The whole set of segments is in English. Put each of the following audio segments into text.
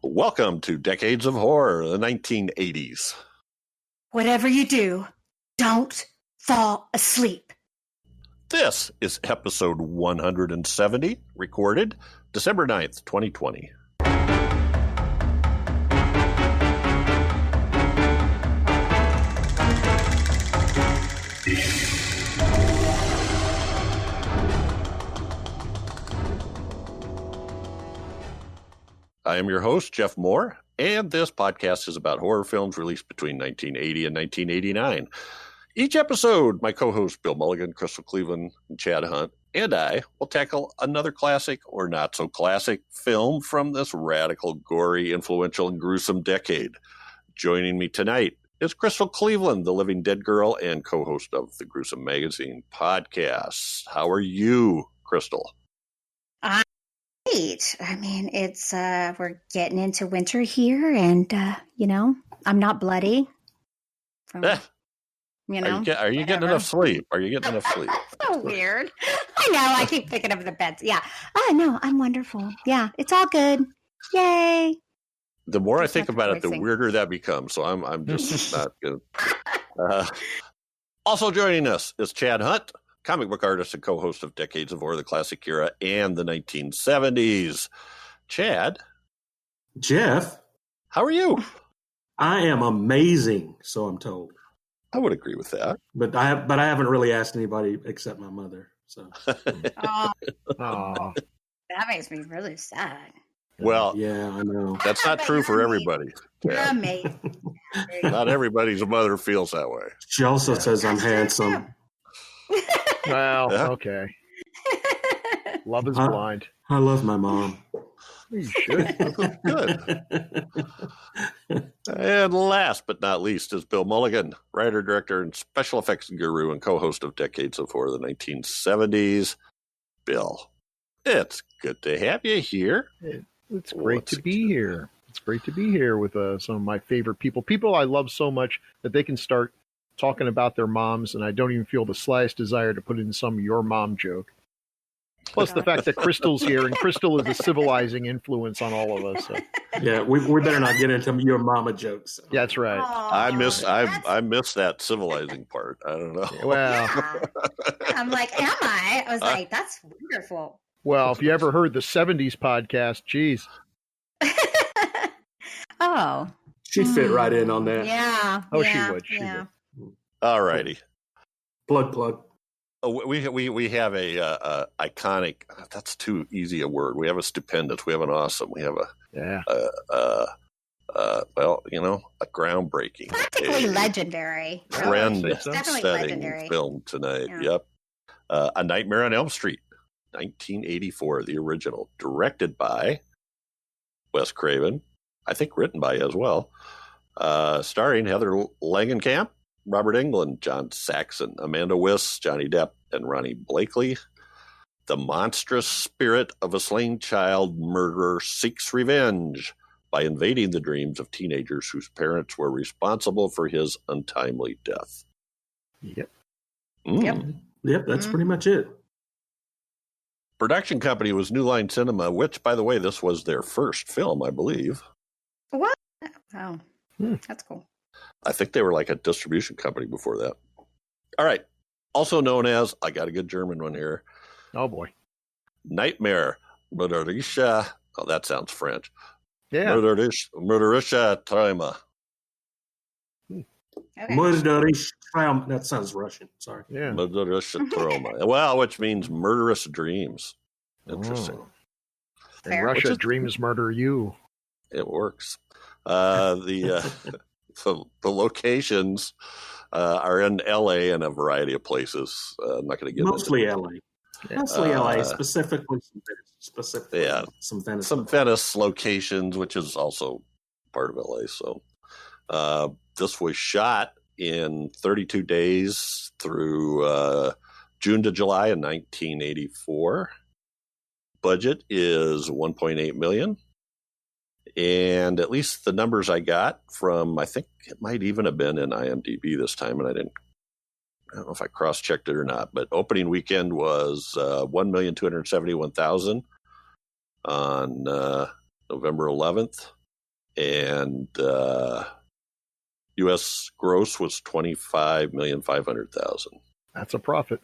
Welcome to Decades of Horror, the 1980s. Whatever you do, don't fall asleep. This is episode 170, recorded December 9th, 2020. I am your host, Jeff Mohr, and this podcast is about horror films released between 1980 and 1989. Each episode, my co-hosts Bill Mulligan, Crystal Cleveland, and Chad Hunt, and I will tackle another classic or not-so-classic film from this radical, gory, influential, and gruesome decade. Joining me tonight is Crystal Cleveland, the living dead girl and co-host of the Gruesome Magazine podcast. How are you, Crystal? Great. I mean, it's we're getting into winter here, and I'm not bloody. Are you getting enough sleep? Are you getting enough sleep? So weird. I know. I keep thinking of the beds. Yeah. Oh no, I'm wonderful. Yeah, it's all good. Yay. The more I think about it, the weirder that becomes. So I'm just not good. Also joining us is Chad Hunt, comic book artist and co-host of Decades of Horror, the Classic Era, and the 1970s. Chad. Jeff. How are you? I am amazing, so I'm told. I would agree with that. But I haven't really asked anybody except my mother. So. Oh, that makes me really sad. Well, yeah, I know. That's not true for everybody. You're amazing. Not everybody's mother feels that way. She also says I'm handsome. Well, okay. Love is blind. I love my mom. You should. Good. And last but not least is Bill Mulligan, writer, director, and special effects guru and co-host of Decades of Horror, the 1970s. Bill, it's good to have you here. It's great to be here. It's great to be here with some of my favorite people. People I love so much that they can start talking about their moms, and I don't even feel the slightest desire to put in some your mom joke. Plus the fact that Crystal's here, and Crystal is a civilizing influence on all of us. So. Yeah, we better not get into your mama jokes. So. Yeah, that's right. I miss that civilizing part. I don't know. Well, yeah. I'm like, am I? I was like, that's wonderful. Well, if you ever heard the 70s podcast, geez. Oh. She'd fit right in on that. Yeah. Oh, yeah, she would. She would. All righty. Plug. Oh, we have a iconic. That's too easy a word. We have a stupendous. We have an awesome. We have a a groundbreaking, practically legendary, trend-setting film tonight. Yeah. Yep, A Nightmare on Elm Street, 1984, the original, directed by Wes Craven. I think written by as well. Starring Heather Langenkamp, Robert Englund, John Saxon, Amanda Wyss, Johnny Depp, and Ronnie Blakely. The monstrous spirit of a slain child murderer seeks revenge by invading the dreams of teenagers whose parents were responsible for his untimely death. Yep. Yep, that's pretty much it. Production company was New Line Cinema, which, by the way, this was their first film, I believe. What? Oh, that's cool. I think they were like a distribution company before that. All right. Also known as, I got a good German one here. Oh, boy. Nightmare. Mörderische. Oh, that sounds French. Yeah. Mörderische Trauma. Okay. Mörderische Trauma. That sounds Russian. Sorry. Yeah. Mörderische Trauma. Well, which means murderous dreams. Interesting. In Russia, dreams murder you. It works. The locations are in L.A. and a variety of places. I'm not going to get mostly into L.A. Mostly L.A. Specifically some Venice. Some Venice locations, which is also part of L.A. So this was shot in 32 days through June to July in 1984. Budget is $1.8 million. And at least the numbers I got from, I think it might even have been in IMDb this time, and I don't know if I cross-checked it or not, but opening weekend was 1,271,000 on November 11th. and U.S. gross was $25,500,000. That's a profit.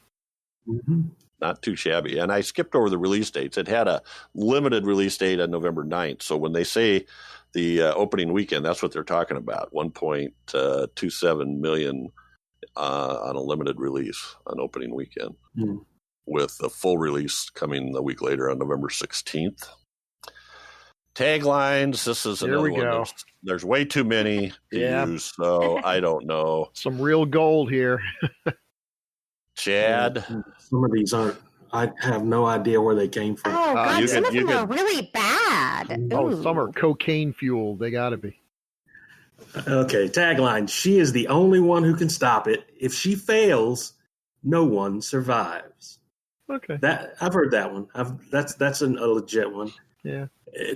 Mm-hmm. Not too shabby. And I skipped over the release dates. It had a limited release date on November 9th. So when they say the opening weekend, that's what they're talking about. 1.27 million on a limited release on opening weekend, with the full release coming a week later on November 16th. Taglines. This is another one. There's way too many to use, so I don't know. Some real gold here. Chad? Some of these aren't. I have no idea where they came from. Oh, God, some of them are really bad. Oh, Ooh. some are cocaine fueled. They got to be. Okay, tagline. She is the only one who can stop it. If she fails, no one survives. Okay. I've heard that one. That's a legit one. Yeah.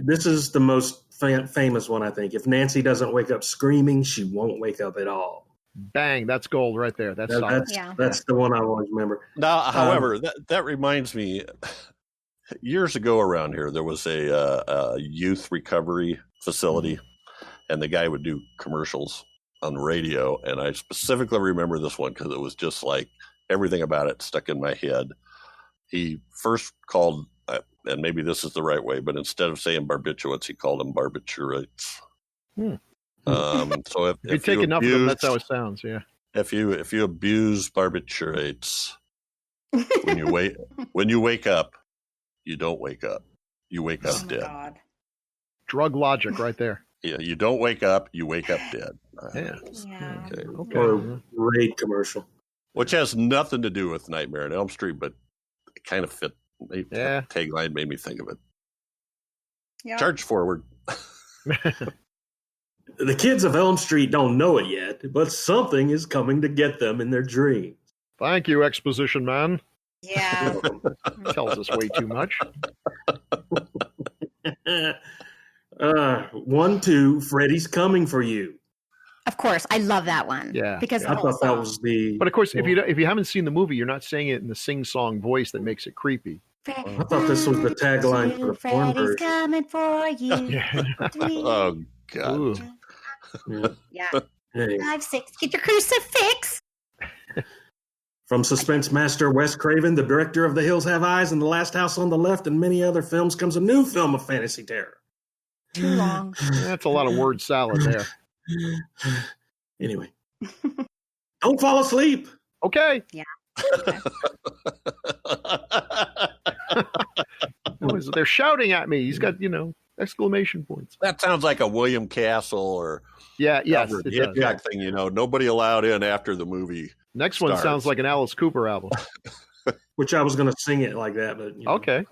This is the most famous one, I think. If Nancy doesn't wake up screaming, she won't wake up at all. Bang, that's gold right there. That's the one I always remember. Now, however, that reminds me, years ago around here, there was a youth recovery facility, and the guy would do commercials on the radio, and I specifically remember this one because it was just like everything about it stuck in my head. He first called, and maybe this is the right way, but instead of saying barbiturates, he called them barbiturates. So if you take enough of them, that's how it sounds. Yeah. If you abuse barbiturates, when you wake up, you don't wake up. You wake up dead. God. Drug logic right there. Yeah, you don't wake up. You wake up dead. Yeah. Okay. Or Raid commercial, which has nothing to do with Nightmare on Elm Street, but it kind of fit. Tagline made me think of it. Yeah. Charge forward. The kids of Elm Street don't know it yet, but something is coming to get them in their dreams. Thank you, exposition man. Yeah. Tells us way too much. 1, 2, Freddy's coming for you. Of course, I love that one. Yeah, because I thought that was the. But of course, if you haven't seen the movie, you're not saying it in the sing-song voice that makes it creepy. I thought this was the tagline for the porn version. Freddy's coming for you. Oh God. Yeah. 5, 6. Get your crucifix. From suspense master Wes Craven, the director of The Hills Have Eyes and The Last House on the Left and many other films, comes a new film of fantasy terror. Too long. That's a lot of word salad there. Anyway. Don't fall asleep. Okay. Yeah. Okay. They're shouting at me. He's got, exclamation points. That sounds like a William Castle or Albert Hitchcock thing, Nobody allowed in after the movie. Next one sounds like an Alice Cooper album. Which I was going to sing it like that, but okay.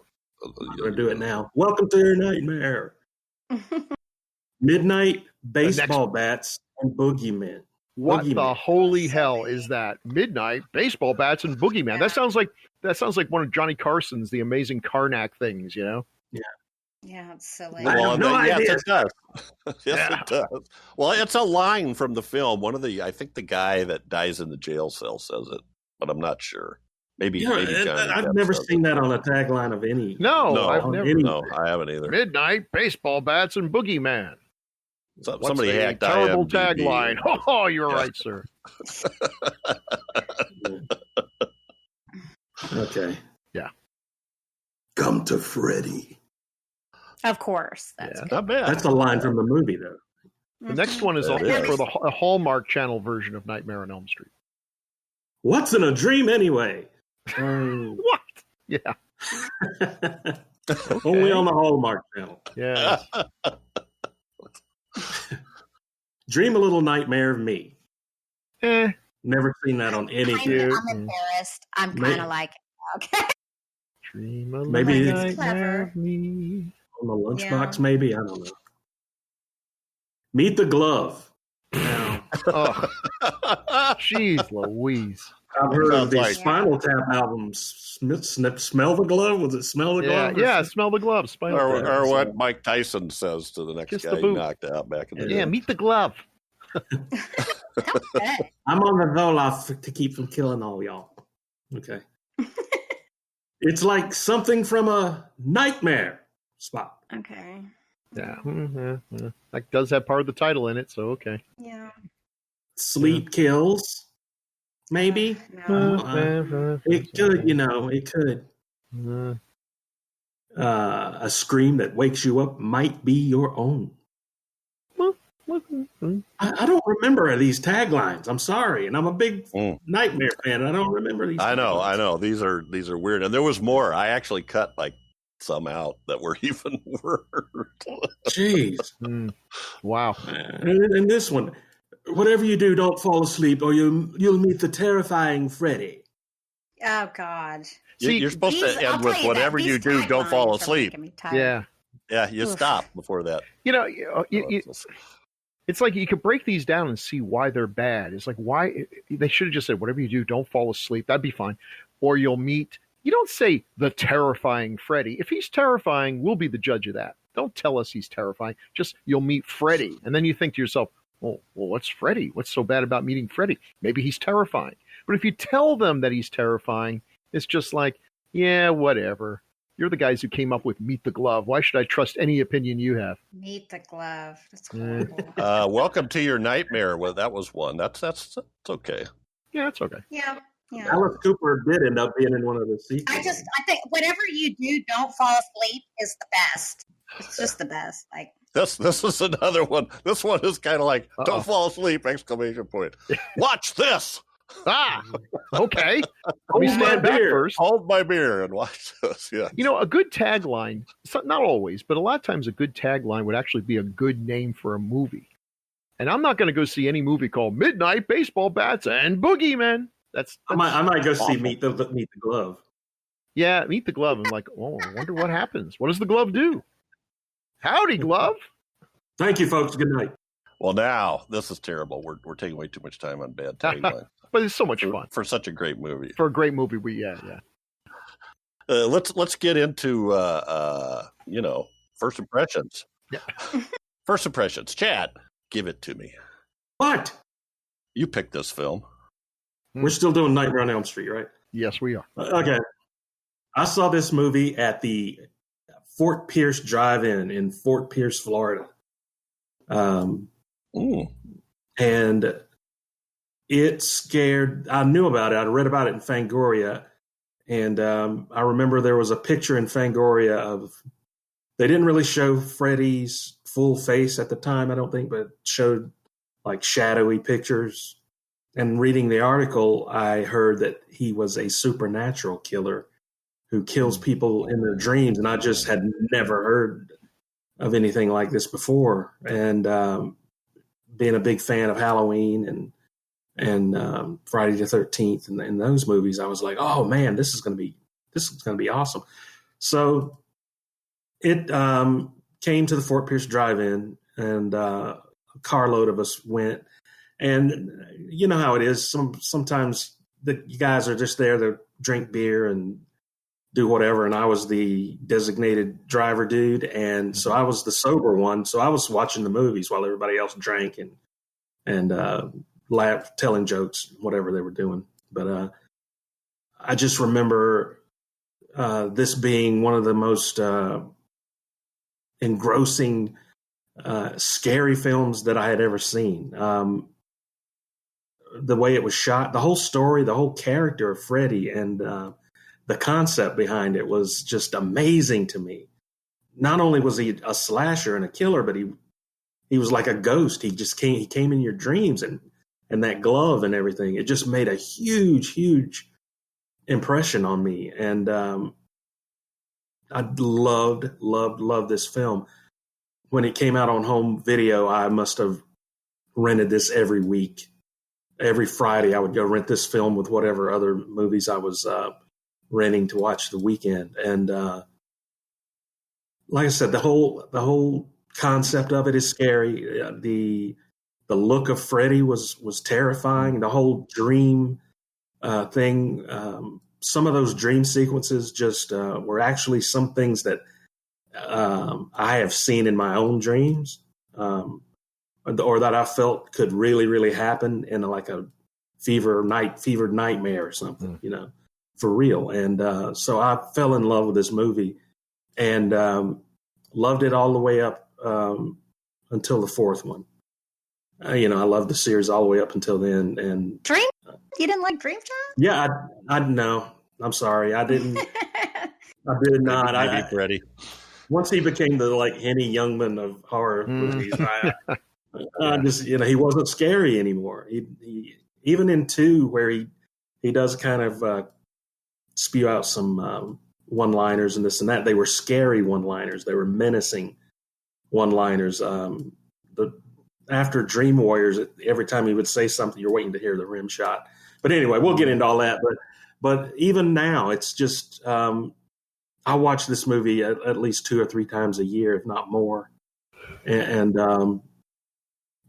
I'm going to do it now. Welcome to your nightmare. Midnight baseball bats and boogeymen. What the holy hell is that? Midnight baseball bats and boogeyman. That sounds like one of Johnny Carson's The Amazing Karnak things, Yeah. Yeah, it's silly. Well, yes, it does. It does. Well, it's a line from the film. I think the guy that dies in the jail cell says it, but I'm not sure. Maybe Johnny. I've never seen that on a tagline of any. No, I've never. No, I haven't either. Midnight baseball bats and boogeyman. Somebody hacked terrible IMDb. Tagline. Oh, you're right, sir. Okay. Yeah. Come to Freddy. Of course. That's not bad. That's a line from the movie, though. The next one is for the Hallmark Channel version of Nightmare on Elm Street. What's in a dream anyway? What? Yeah. Only on the Hallmark Channel. Yeah. Dream a little nightmare of me. Never seen that on any. I'm embarrassed. I'm kind of like, okay. Dream a maybe little it's nightmare of me. On the lunchbox, maybe. I don't know. Meet the Glove. Now, jeez Louise. I've heard of the Spinal Tap albums. Smell the Glove? Was it Smell the Glove? Yeah, Smell the Glove. Or what Mike Tyson says to the next guy he knocked out back in the day. Yeah, meet the glove. I'm on the Zoloft to keep from killing all y'all. Okay. It's like something from a nightmare spot. Okay. Yeah. That does have part of the title in it, so okay. Yeah. Sleep kills, maybe. No. It could, it could. A scream that wakes you up might be your own. I don't remember these taglines. I'm sorry, and I'm a big Nightmare fan. I don't remember these. I know. These are weird, and there was more. I actually cut some out that were even worse. Jeez, wow! And this one, whatever you do, don't fall asleep, or you'll meet the terrifying Freddy. Oh God! See, you're supposed to end with whatever you do, don't fall asleep. Yeah, you stop before that. It's like you could break these down and see why they're bad. It's like, why they should have just said, whatever you do, don't fall asleep. That'd be fine. Or you'll meet, you don't say the terrifying Freddy. If he's terrifying, we'll be the judge of that. Don't tell us he's terrifying. Just you'll meet Freddy. And then you think to yourself, well, what's Freddy? What's so bad about meeting Freddy? Maybe he's terrifying. But if you tell them that he's terrifying, it's just like, yeah, whatever. You're the guys who came up with Meet the Glove. Why should I trust any opinion you have? Meet the Glove. That's horrible. Welcome to your nightmare. Well, that was one. That's okay. Yeah, it's okay. Yeah. Alice Cooper did end up being in one of the sequels. I think whatever you do, don't fall asleep is the best. It's just the best. Like this is another one. This one is kind of like, don't fall asleep! ! Watch this. Okay. Hold my beer first. Hold my beer and watch this. Yeah. A good tagline, not always, but a lot of times a good tagline would actually be a good name for a movie. And I'm not going to go see any movie called Midnight Baseball Bats and Boogeyman. That's I might go awful. See Meet the Glove. Yeah, Meet the Glove. I'm like, I wonder what happens. What does the glove do? Howdy, glove. Thank you, folks. Good night. Well, now this is terrible. We're taking way too much time on bad taglines. But it's so much fun for such a great movie. For a great movie, yeah. Let's get into first impressions. Yeah. First impressions. Chad, give it to me. What? You picked this film. We're still doing Nightmare on Elm Street, right? Yes, we are. Okay. I saw this movie at the Fort Pierce Drive-In in Fort Pierce, Florida. And it scared. I knew about it. I read about it in Fangoria, and I remember there was a picture in Fangoria of. They didn't really show Freddy's full face at the time, I don't think, but showed like shadowy pictures. And reading the article, I heard that he was a supernatural killer who kills people in their dreams, and I just had never heard of anything like this before. And being a big fan of Halloween and Friday the 13th and those movies, I was like, oh man, this is going to be awesome. So it came to the Fort Pierce Drive-In, and a carload of us went. And you know how it is. Sometimes the guys are just there to drink beer and do whatever. And I was the designated driver dude. And so I was the sober one. So I was watching the movies while everybody else drank and laughed, telling jokes, whatever they were doing. But I just remember this being one of the most engrossing, scary films that I had ever seen. The way it was shot, the whole story, the whole character of Freddy, and the concept behind it was just amazing to me. Not only was he a slasher and a killer, but he was like a ghost. He came in your dreams, and that glove and everything. It just made a huge, huge impression on me. And I loved this film. When it came out on home video, I must have rented this every week. Every Friday, I would go rent this film with whatever other movies I was renting to watch the weekend. And like I said, the whole concept of it is scary. The look of Freddy was terrifying. The whole dream thing. Some of those dream sequences just were actually some things that I have seen in my own dreams. Or that I felt could really, really happen in like a fevered nightmare or something, for real. And so I fell in love with this movie and loved it all the way up until the fourth one. I loved the series all the way up until then. And Dream? You didn't like Dream Child? Yeah, I no. I'm sorry, I didn't. I did not. Maybe Freddy. Once he became the Henny Youngman of horror movies, I just he wasn't scary anymore. He even in 2 where he does kind of spew out some one-liners and this and that. They were scary one-liners. They were menacing one-liners. After Dream Warriors, every time he would say something, you're waiting to hear the rim shot. But anyway, we'll get into all that. But even now, it's just I watch this movie at least 2 or 3 times a year, if not more, and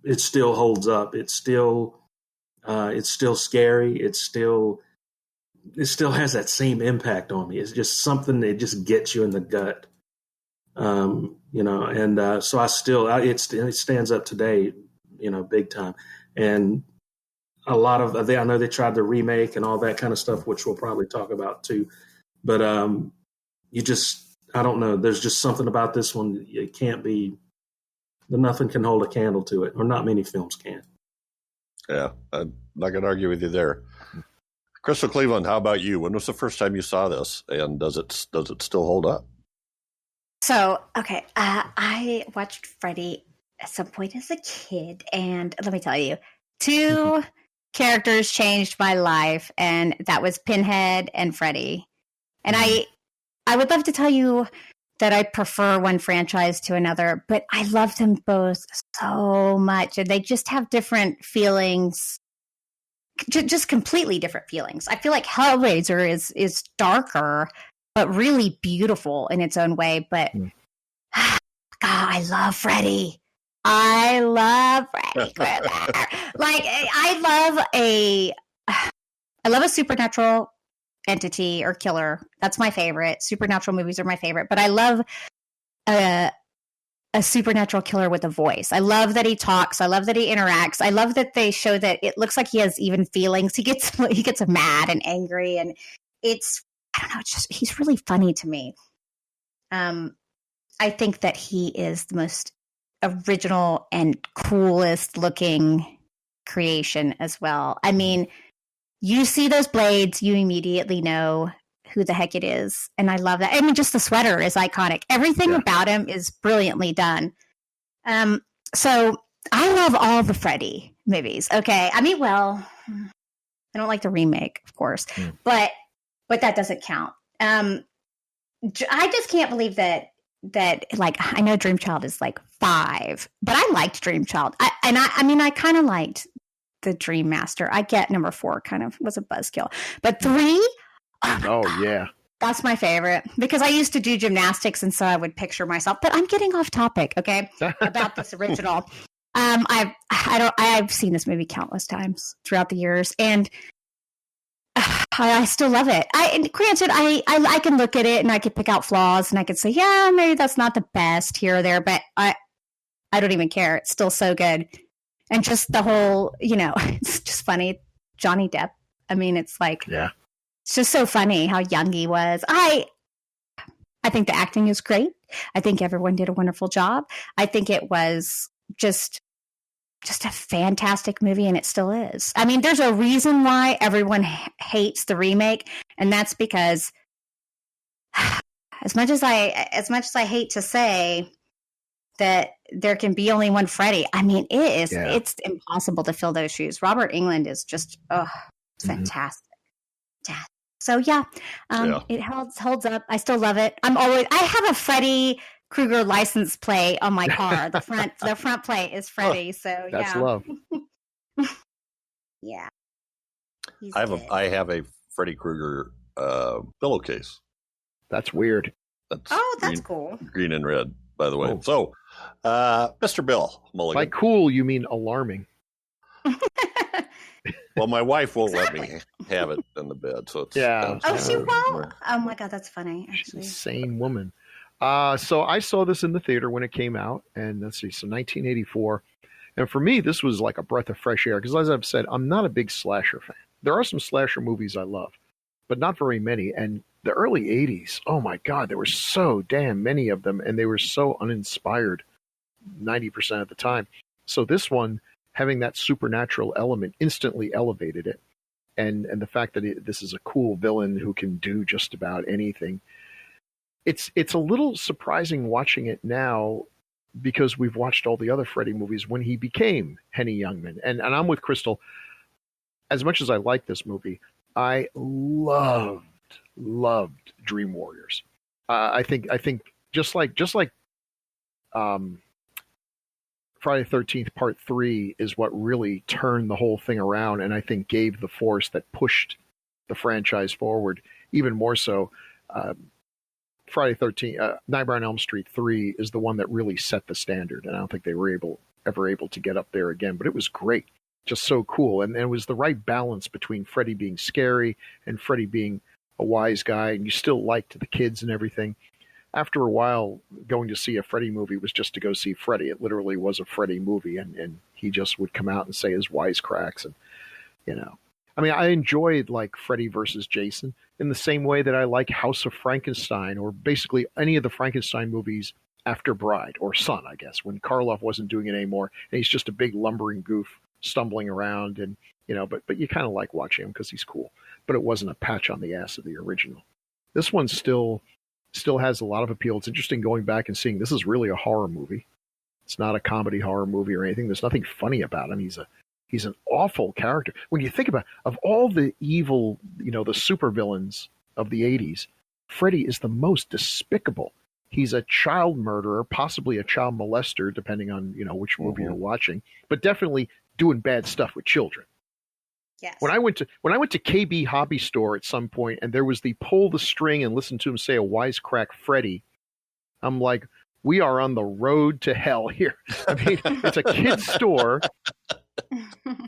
it still holds up. It's still scary. It still has that same impact on me. It's just something that just gets you in the gut. So it stands up today, big time. And a lot of, I know they tried the remake and all that kind of stuff, which we'll probably talk about too. But I don't know. There's just something about this one. It can't be, nothing can hold a candle to it, or not many films can. Yeah, I'm not going to argue with you there. Crystal Cleveland, how about you? When was the first time you saw this, and does it still hold up? So, okay, I watched Freddy at some point as a kid, and let me tell you, 2 characters changed my life, and that was Pinhead and Freddy. And I would love to tell you that I prefer one franchise to another, but I love them both so much, and they just have different feelings, just completely different feelings. I feel like Hellraiser is darker, but really beautiful in its own way. But God, I love Freddy. I love Freddy Krueger. I love a supernatural entity or killer. That's my favorite. Supernatural movies are my favorite. But I love a supernatural killer with a voice. I love that he talks. I love that he interacts. I love that they show that it looks like he has even feelings. He gets mad and angry, and it's, I don't know, it's just, he's really funny to me. I think that he is the most original and coolest looking creation as well. I mean, you see those blades, you immediately know who the heck it is. And I love that. I mean, just the sweater is iconic. Everything about him is brilliantly done. So I love all the Freddy movies. Okay. I mean, well, I don't like the remake, of course, but that doesn't count. I just can't believe that like, I know Dream Child is like 5, but I liked Dream Child. I kind of liked the Dream Master. I get number 4 kind of was a buzzkill, but 3, yeah, that's my favorite because I used to do gymnastics, and so I would picture myself. But I'm getting off topic, okay? About this original. I've seen this movie countless times throughout the years, and I still love it. Granted, I can look at it and I could pick out flaws, and I could say, yeah, maybe that's not the best here or there, but I don't even care. It's still so good. And just the whole, it's just funny. Johnny Depp. I mean, it's like, it's just so funny how young he was. I think the acting is great. I think everyone did a wonderful job. I think it was just a fantastic movie, and it still is. I mean, there's a reason why everyone hates the remake, and that's because as much as I hate to say that there can be only one Freddy, I mean, it's impossible to fill those shoes. Robert Englund is just fantastic. So it holds up. I still love it. I have a Freddy Krueger license plate on my car. The front plate is Freddy. So that's love. Yeah. I have a Freddy Krueger pillowcase. That's weird. That's cool. Green and red, by the way. Oh. So, Mr. Bill Mulligan. By cool, you mean alarming. Well, my wife won't let me have it in the bed, so it's she won't. Oh my God, that's funny. Actually, she's a sane woman. So I saw this in the theater when it came out, and let's see, so 1984. And for me, this was like a breath of fresh air because, as I've said, I'm not a big slasher fan. There are some slasher movies I love, but not very many. And the early 80s, oh my God, there were so damn many of them, and they were so uninspired. 90% of the time. So this one, having that supernatural element instantly elevated it. And the fact that this is a cool villain who can do just about anything. It's a little surprising watching it now because we've watched all the other Freddy movies when he became Henny Youngman. And I'm with Crystal. As much as I like this movie, I loved Dream Warriors. I think just like Friday the 13th Part 3 is what really turned the whole thing around, and I think gave the force that pushed the franchise forward even more so. Friday the 13th, Nightmare on Elm Street 3 is the one that really set the standard, and I don't think they were ever able to get up there again, but it was great. Just so cool. And it was the right balance between Freddy being scary and Freddy being a wise guy, and you still liked the kids and everything. After a while, going to see a Freddy movie was just to go see Freddy. It literally was a Freddy movie, and he just would come out and say his wisecracks. And, you know, I mean, I enjoyed like Freddy versus Jason in the same way that I like House of Frankenstein, or basically any of the Frankenstein movies after Bride or Son, I guess, when Karloff wasn't doing it anymore, and he's just a big lumbering goof stumbling around, and you know, but you kind of like watching him because he's cool. But it wasn't a patch on the ass of the original. This one still has a lot of appeal. It's interesting going back and seeing this is really a horror movie. It's not a comedy horror movie or anything. There's nothing funny about him. He's an awful character. When you think about of all the evil, you know, the supervillains of the 80s, Freddy is the most despicable. He's a child murderer, possibly a child molester, depending on, you know, which movie you're watching, but definitely doing bad stuff with children. Yes. When I went to KB Hobby Store at some point, and there was the pull the string and listen to him say a wisecrack Freddy, I'm like, we are on the road to hell here. I mean, it's a kid's store.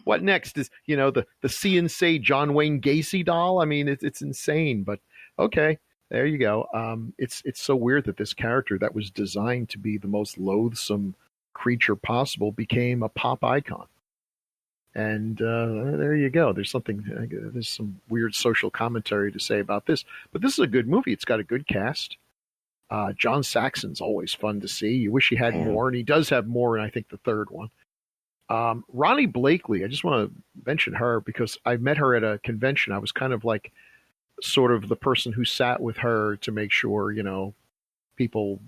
What next is, you know, the See and Say John Wayne Gacy doll? I mean, it's insane, but okay, there you go. It's so weird that this character that was designed to be the most loathsome creature possible became a pop icon. And there you go. There's some weird social commentary to say about this, but this is a good movie. It's got a good cast. John Saxon's always fun to see. You wish he had more, and he does have more in, I think, the third one. Ronnie Blakely, I just want to mention her because I met her at a convention. I was kind of like sort of the person who sat with her to make sure, you know, people...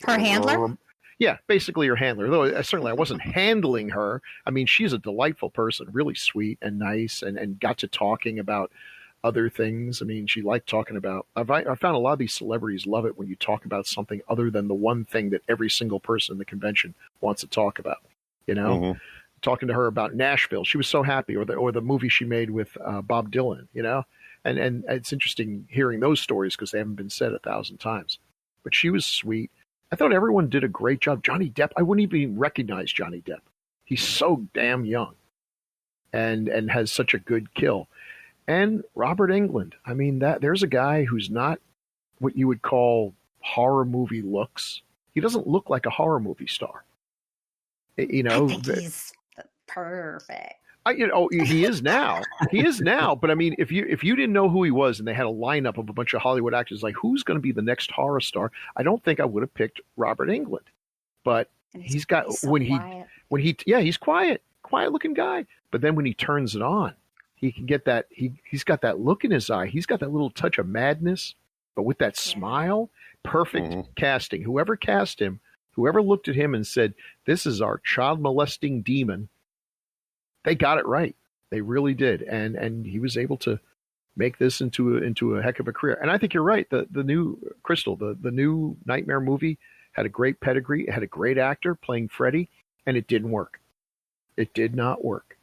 Her handler? Yeah, basically her handler. Though certainly I wasn't handling her. I mean, she's a delightful person, really sweet and nice, and got to talking about other things. I mean, she liked talking about... I found a lot of these celebrities love it when you talk about something other than the one thing that every single person in the convention wants to talk about. You know, talking to her about Nashville, she was so happy, or the movie she made with Bob Dylan. You know, and it's interesting hearing those stories because they haven't been said 1,000 times. But she was sweet. I thought everyone did a great job. Johnny Depp, I wouldn't even recognize Johnny Depp. He's so damn young, and has such a good kill. And Robert Englund, I mean, there's a guy who's not what you would call horror movie looks. He doesn't look like a horror movie star. You know, I think he's perfect. You know, he is now. He is now. But I mean, if you didn't know who he was and they had a lineup of a bunch of Hollywood actors, like who's going to be the next horror star, I don't think I would have picked Robert Englund. But he's got he's quiet looking guy. But then when he turns it on, he can get that. He's got that look in his eye. He's got that little touch of madness, but with that smile. Perfect casting. Whoever cast him. Whoever looked at him and said, "This is our child molesting demon," they got it right. They really did, and he was able to make this into a heck of a career. And I think you're right. The new Crystal, the new Nightmare movie had a great pedigree. It had a great actor playing Freddy, and it didn't work. It did not work.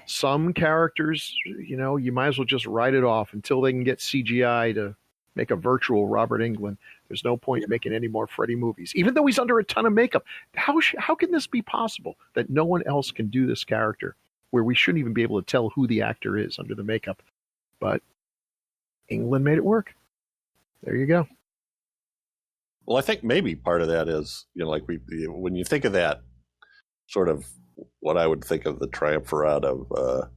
Some characters, you know, you might as well just write it off until they can get CGI to make a virtual Robert Englund. There's no point in making any more Freddy movies, even though he's under a ton of makeup. How can this be possible that no one else can do this character, where we shouldn't even be able to tell who the actor is under the makeup? But Englund made it work. There you go. Well, I think maybe part of that is, you know, like when you think of that sort of what I would think of the triumvirate of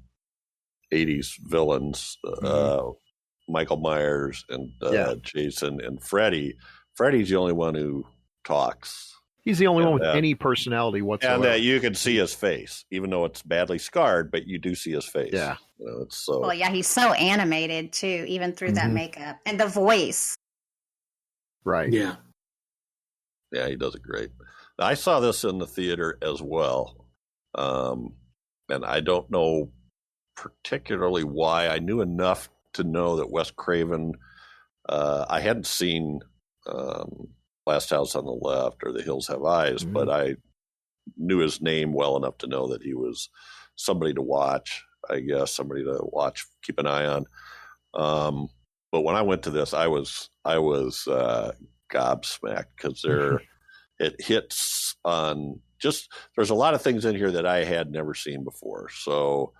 80s villains, Michael Myers and Jason and Freddy. Freddy's the only one who talks. He's the only one with any personality whatsoever. And you can see his face, even though it's badly scarred, but you do see his face. Yeah. It's so. Well, yeah, he's so animated too, even through that makeup and the voice. Right. Yeah. Yeah, he does it great. I saw this in the theater as well. And I don't know particularly why. I knew enough to know that Wes Craven, I hadn't seen Last House on the Left or The Hills Have Eyes, but I knew his name well enough to know that he was somebody to watch, I guess, somebody to watch, keep an eye on. But when I went to this, I was gobsmacked because it hits on there's a lot of things in here that I had never seen before. So,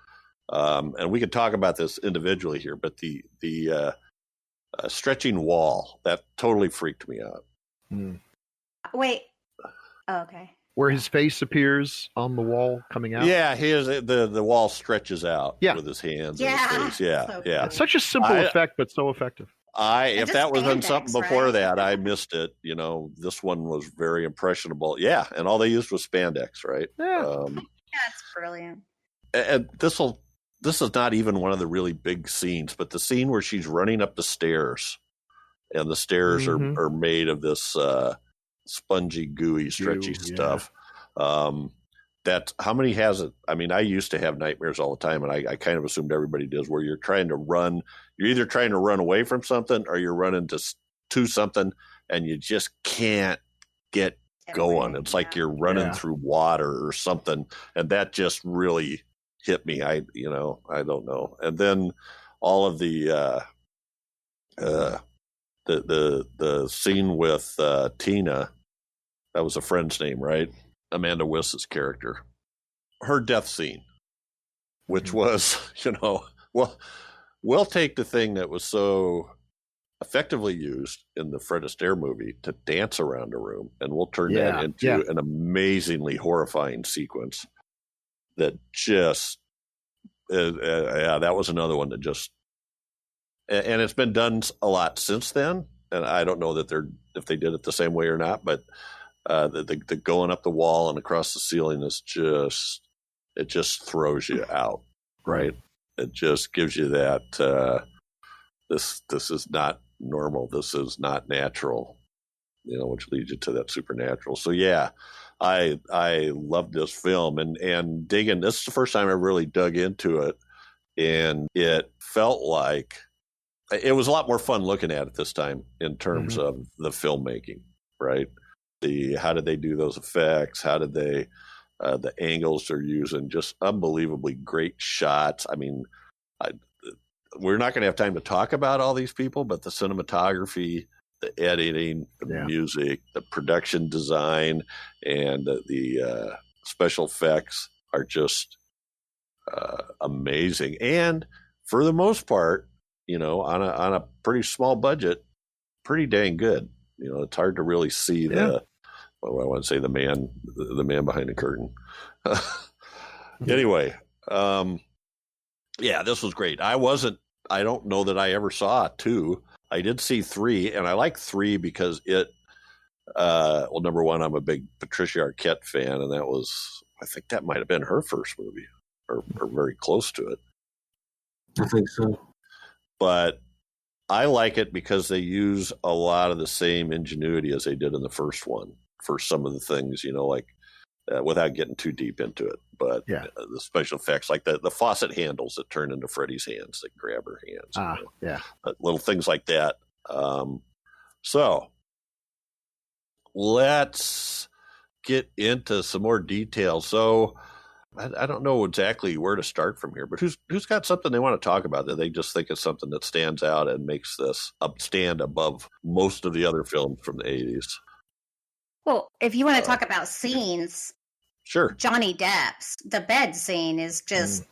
and we could talk about this individually here, but the stretching wall, that totally freaked me out. Wait. Oh, okay. Where his face appears on the wall coming out? Yeah, the wall stretches out with his hands and his face. Yeah, so yeah. It's such a simple effect, but so effective. If that was on something before right? that, I missed it. This one was very impressionable. Yeah, and all they used was spandex, right? Yeah. That's brilliant. And this is not even one of the really big scenes, but the scene where she's running up the stairs, and the stairs are made of this spongy, gooey, stretchy stuff. That how many has it? I mean, I used to have nightmares all the time, and I kind of assumed everybody does, where you're trying to run. You're either trying to run away from something or you're running to something, and you just can't get going. It's like you're running through water or something, and that just really hit me. I don't know. And then all of the scene with Tina, that was a friend's name, right? Amanda Wiss's character, her death scene, which was, we'll take the thing that was so effectively used in the Fred Astaire movie to dance around a room, and we'll turn that into an amazingly horrifying sequence that just, that was another one that just, and it's been done a lot since then, and I don't know if they did it the same way or not, but the going up the wall and across the ceiling is it just throws you out, right? It just gives you that this is not normal, this is not natural, which leads you to that supernatural. So yeah, I loved this film, and digging. This is the first time I really dug into it, and it felt like it was a lot more fun looking at it this time in terms of the filmmaking, right? How did they do those effects? How did they, the angles they're using, just unbelievably great shots. I mean, we're not going to have time to talk about all these people, but the cinematography, the editing, the music, the production design, and the special effects are just amazing. And for the most part, on a pretty small budget, pretty dang good. It's hard to really see I want to say the man behind the curtain. Anyway, this was great. I don't know that I ever saw 2. I did see 3, and I like 3 because number one, I'm a big Patricia Arquette fan, and I think that might have been her first movie, or very close to it. I think so. But I like it because they use a lot of the same ingenuity as they did in the first one for some of the things, without getting too deep into it. But the special effects, like the faucet handles that turn into Freddy's hands, that grab her hands. Little things like that. So let's get into some more details. So I don't know exactly where to start from here, but who's got something they want to talk about that they just think is something that stands out and makes this stand above most of the other films from the 80s? Well, if you want to talk about scenes, sure. Johnny Depp's the bed scene is just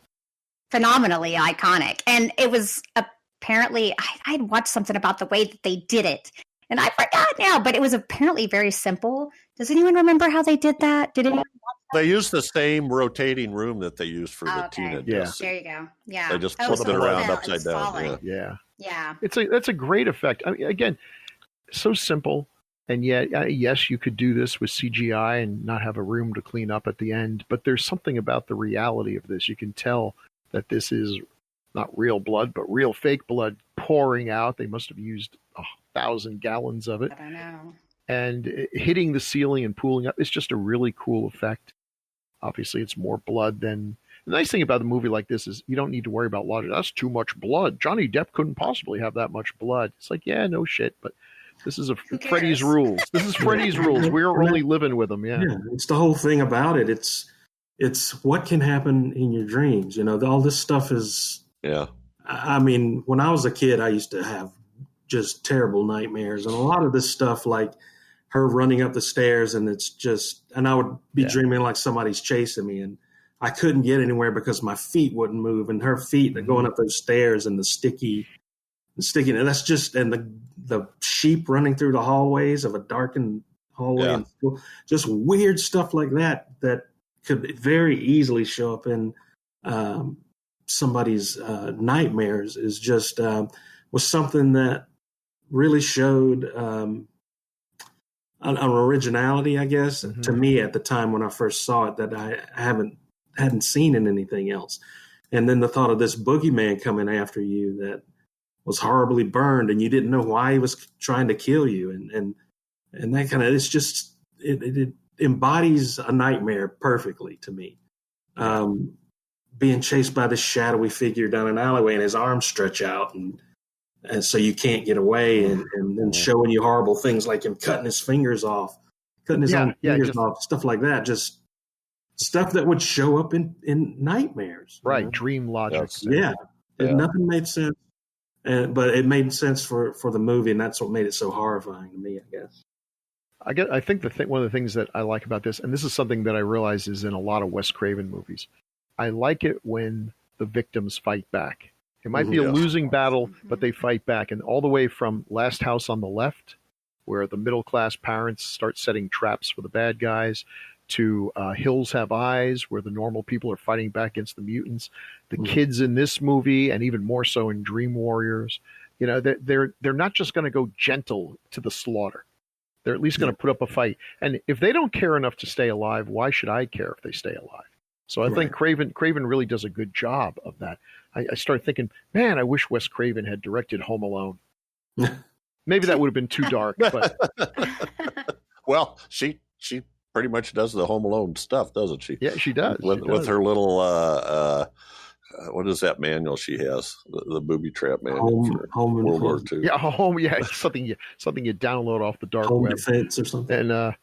phenomenally iconic, and it was apparently I'd watched something about the way that they did it, and I forgot now, but it was apparently very simple. Does anyone remember how they did that? Did anyone? They used the same rotating room that they used for the Tina. Yeah, there you go. Yeah, they just flipped it around upside down. Yeah. That's a great effect. I mean, again, so simple And yet, yes, you could do this with CGI and not have a room to clean up at the end. But there's something about the reality of this. You can tell that this is not real blood, but real fake blood pouring out. They must have used 1,000 gallons of it. I don't know. And hitting the ceiling and pooling up. It's just a really cool effect. Obviously, it's more blood than... The nice thing about a movie like this is you don't need to worry about logic. That's too much blood. Johnny Depp couldn't possibly have that much blood. It's like, yeah, no shit, but this is Freddy's rules. This is Freddy's rules. We're only living with them, yeah. It's the whole thing about it. It's what can happen in your dreams. You know, all this stuff is... Yeah. I mean, when I was a kid, I used to have just terrible nightmares. And a lot of this stuff, like her running up the stairs, and I would be dreaming like somebody's chasing me, and I couldn't get anywhere because my feet wouldn't move, and her feet are going up those stairs, and the sticky, and that's just, and the sheep running through the hallways of a darkened hallway, in school, just weird stuff like that could very easily show up in somebody's nightmares. Is just was something that really showed an originality, I guess, to me at the time when I first saw it, that I hadn't seen in anything else. And then the thought of this boogeyman coming after you that was horribly burned, and you didn't know why he was trying to kill you, and that kind of, it's just it embodies a nightmare perfectly to me. Being chased by this shadowy figure down an alleyway, and his arms stretch out, and so you can't get away, and then showing you horrible things like him cutting his fingers off, cutting his own fingers off, stuff like that. Just stuff that would show up in nightmares. Right, you know? Dream logic. Nothing made sense, but it made sense for the movie, and that's what made it so horrifying to me, I guess. I think one of the things that I like about this, and this is something that I realize is in a lot of Wes Craven movies, I like it when the victims fight back. It might be a losing battle, but they fight back. And all the way from Last House on the Left, where the middle-class parents start setting traps for the bad guys, to Hills Have Eyes, where the normal people are fighting back against the mutants. The kids in this movie, and even more so in Dream Warriors, you know, they're not just going to go gentle to the slaughter. They're at least going to put up a fight. And if they don't care enough to stay alive, why should I care if they stay alive? So I think Craven really does a good job of that. I started thinking, man, I wish Wes Craven had directed Home Alone. Maybe that would have been too dark. But well, she pretty much does the Home Alone stuff, doesn't she? Yeah, she does. With her little what is that manual she has? The booby trap manual for World War II. Yeah, home. Yeah, something you download off the dark home web. Defense or something. And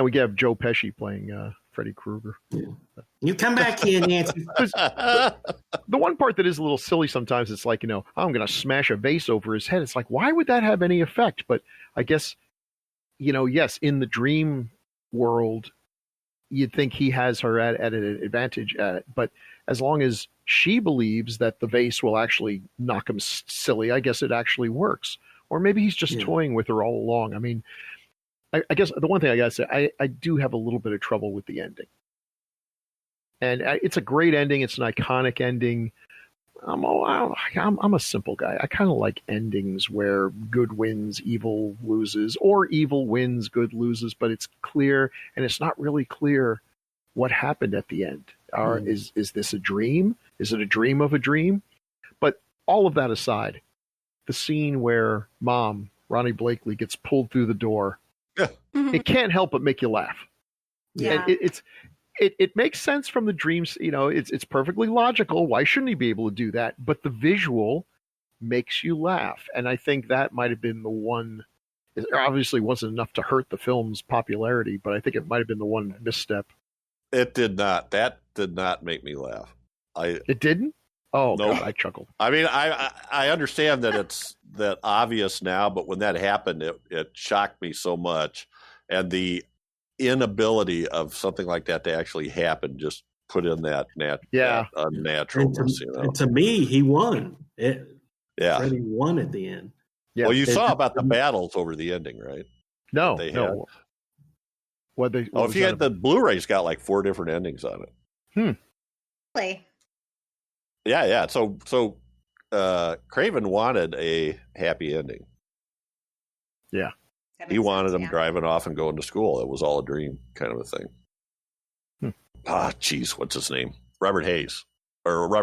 we have Joe Pesci playing Freddy Krueger. Yeah. You come back here, Nancy. The one part that is a little silly sometimes, it's like, you know, I'm going to smash a vase over his head. It's like, why would that have any effect? But I guess, you know, yes, in the dream world, you'd think he has her at an advantage at it. But as long as she believes that the vase will actually knock him silly, I guess it actually works. Or maybe he's just toying with her all along. I mean, I guess the one thing I got to say, I do have a little bit of trouble with the ending. And it's a great ending. It's an iconic ending. I'm a simple guy. I kind of like endings where good wins, evil loses, or evil wins, good loses, but it's clear, and it's not really clear what happened at the end. Is this a dream? Is it a dream of a dream? But all of that aside, the scene where Mom, Ronnie Blakely, gets pulled through the door, it can't help but make you laugh. Yeah. And it makes sense from the dreams. You know, it's perfectly logical. Why shouldn't he be able to do that? But the visual makes you laugh. And I think that might have been the one. It obviously wasn't enough to hurt the film's popularity, but I think it might have been the one misstep. It did not. That did not make me laugh. It didn't? Oh, no. God, I chuckled. I mean, I understand that it's that obvious now, but when that happened, it shocked me so much. And the inability of something like that to actually happen just put in that unnaturalness. And to me, he won. Freddy won at the end. Yeah. Well, you saw about the battles over the ending, right? No. If you had the Blu-ray's got like 4 different endings on it. Really? Yeah. So Craven wanted a happy ending. Yeah. He wanted him driving off and going to school. It was all a dream kind of a thing. What's his name? Robert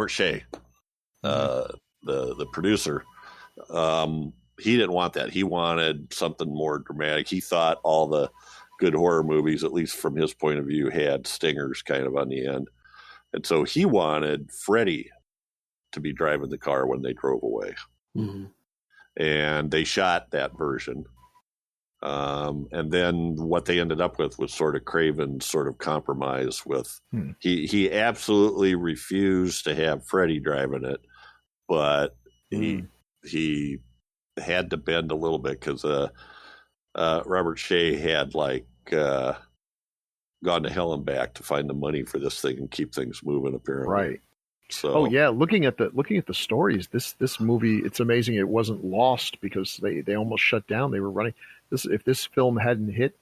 Shea, the producer. He didn't want that. He wanted something more dramatic. He thought all the good horror movies, at least from his point of view, had stingers kind of on the end. And so he wanted Freddy to be driving the car when they drove away. Mm-hmm. And they shot that version. And then what they ended up with was sort of Craven's sort of compromise with he absolutely refused to have Freddy driving it, but he had to bend a little bit because Robert Shea had gone to hell and back to find the money for this thing and keep things moving, apparently. Right. So, looking at the stories, this movie, it's amazing it wasn't lost because they almost shut down. They were running this. If this film hadn't hit,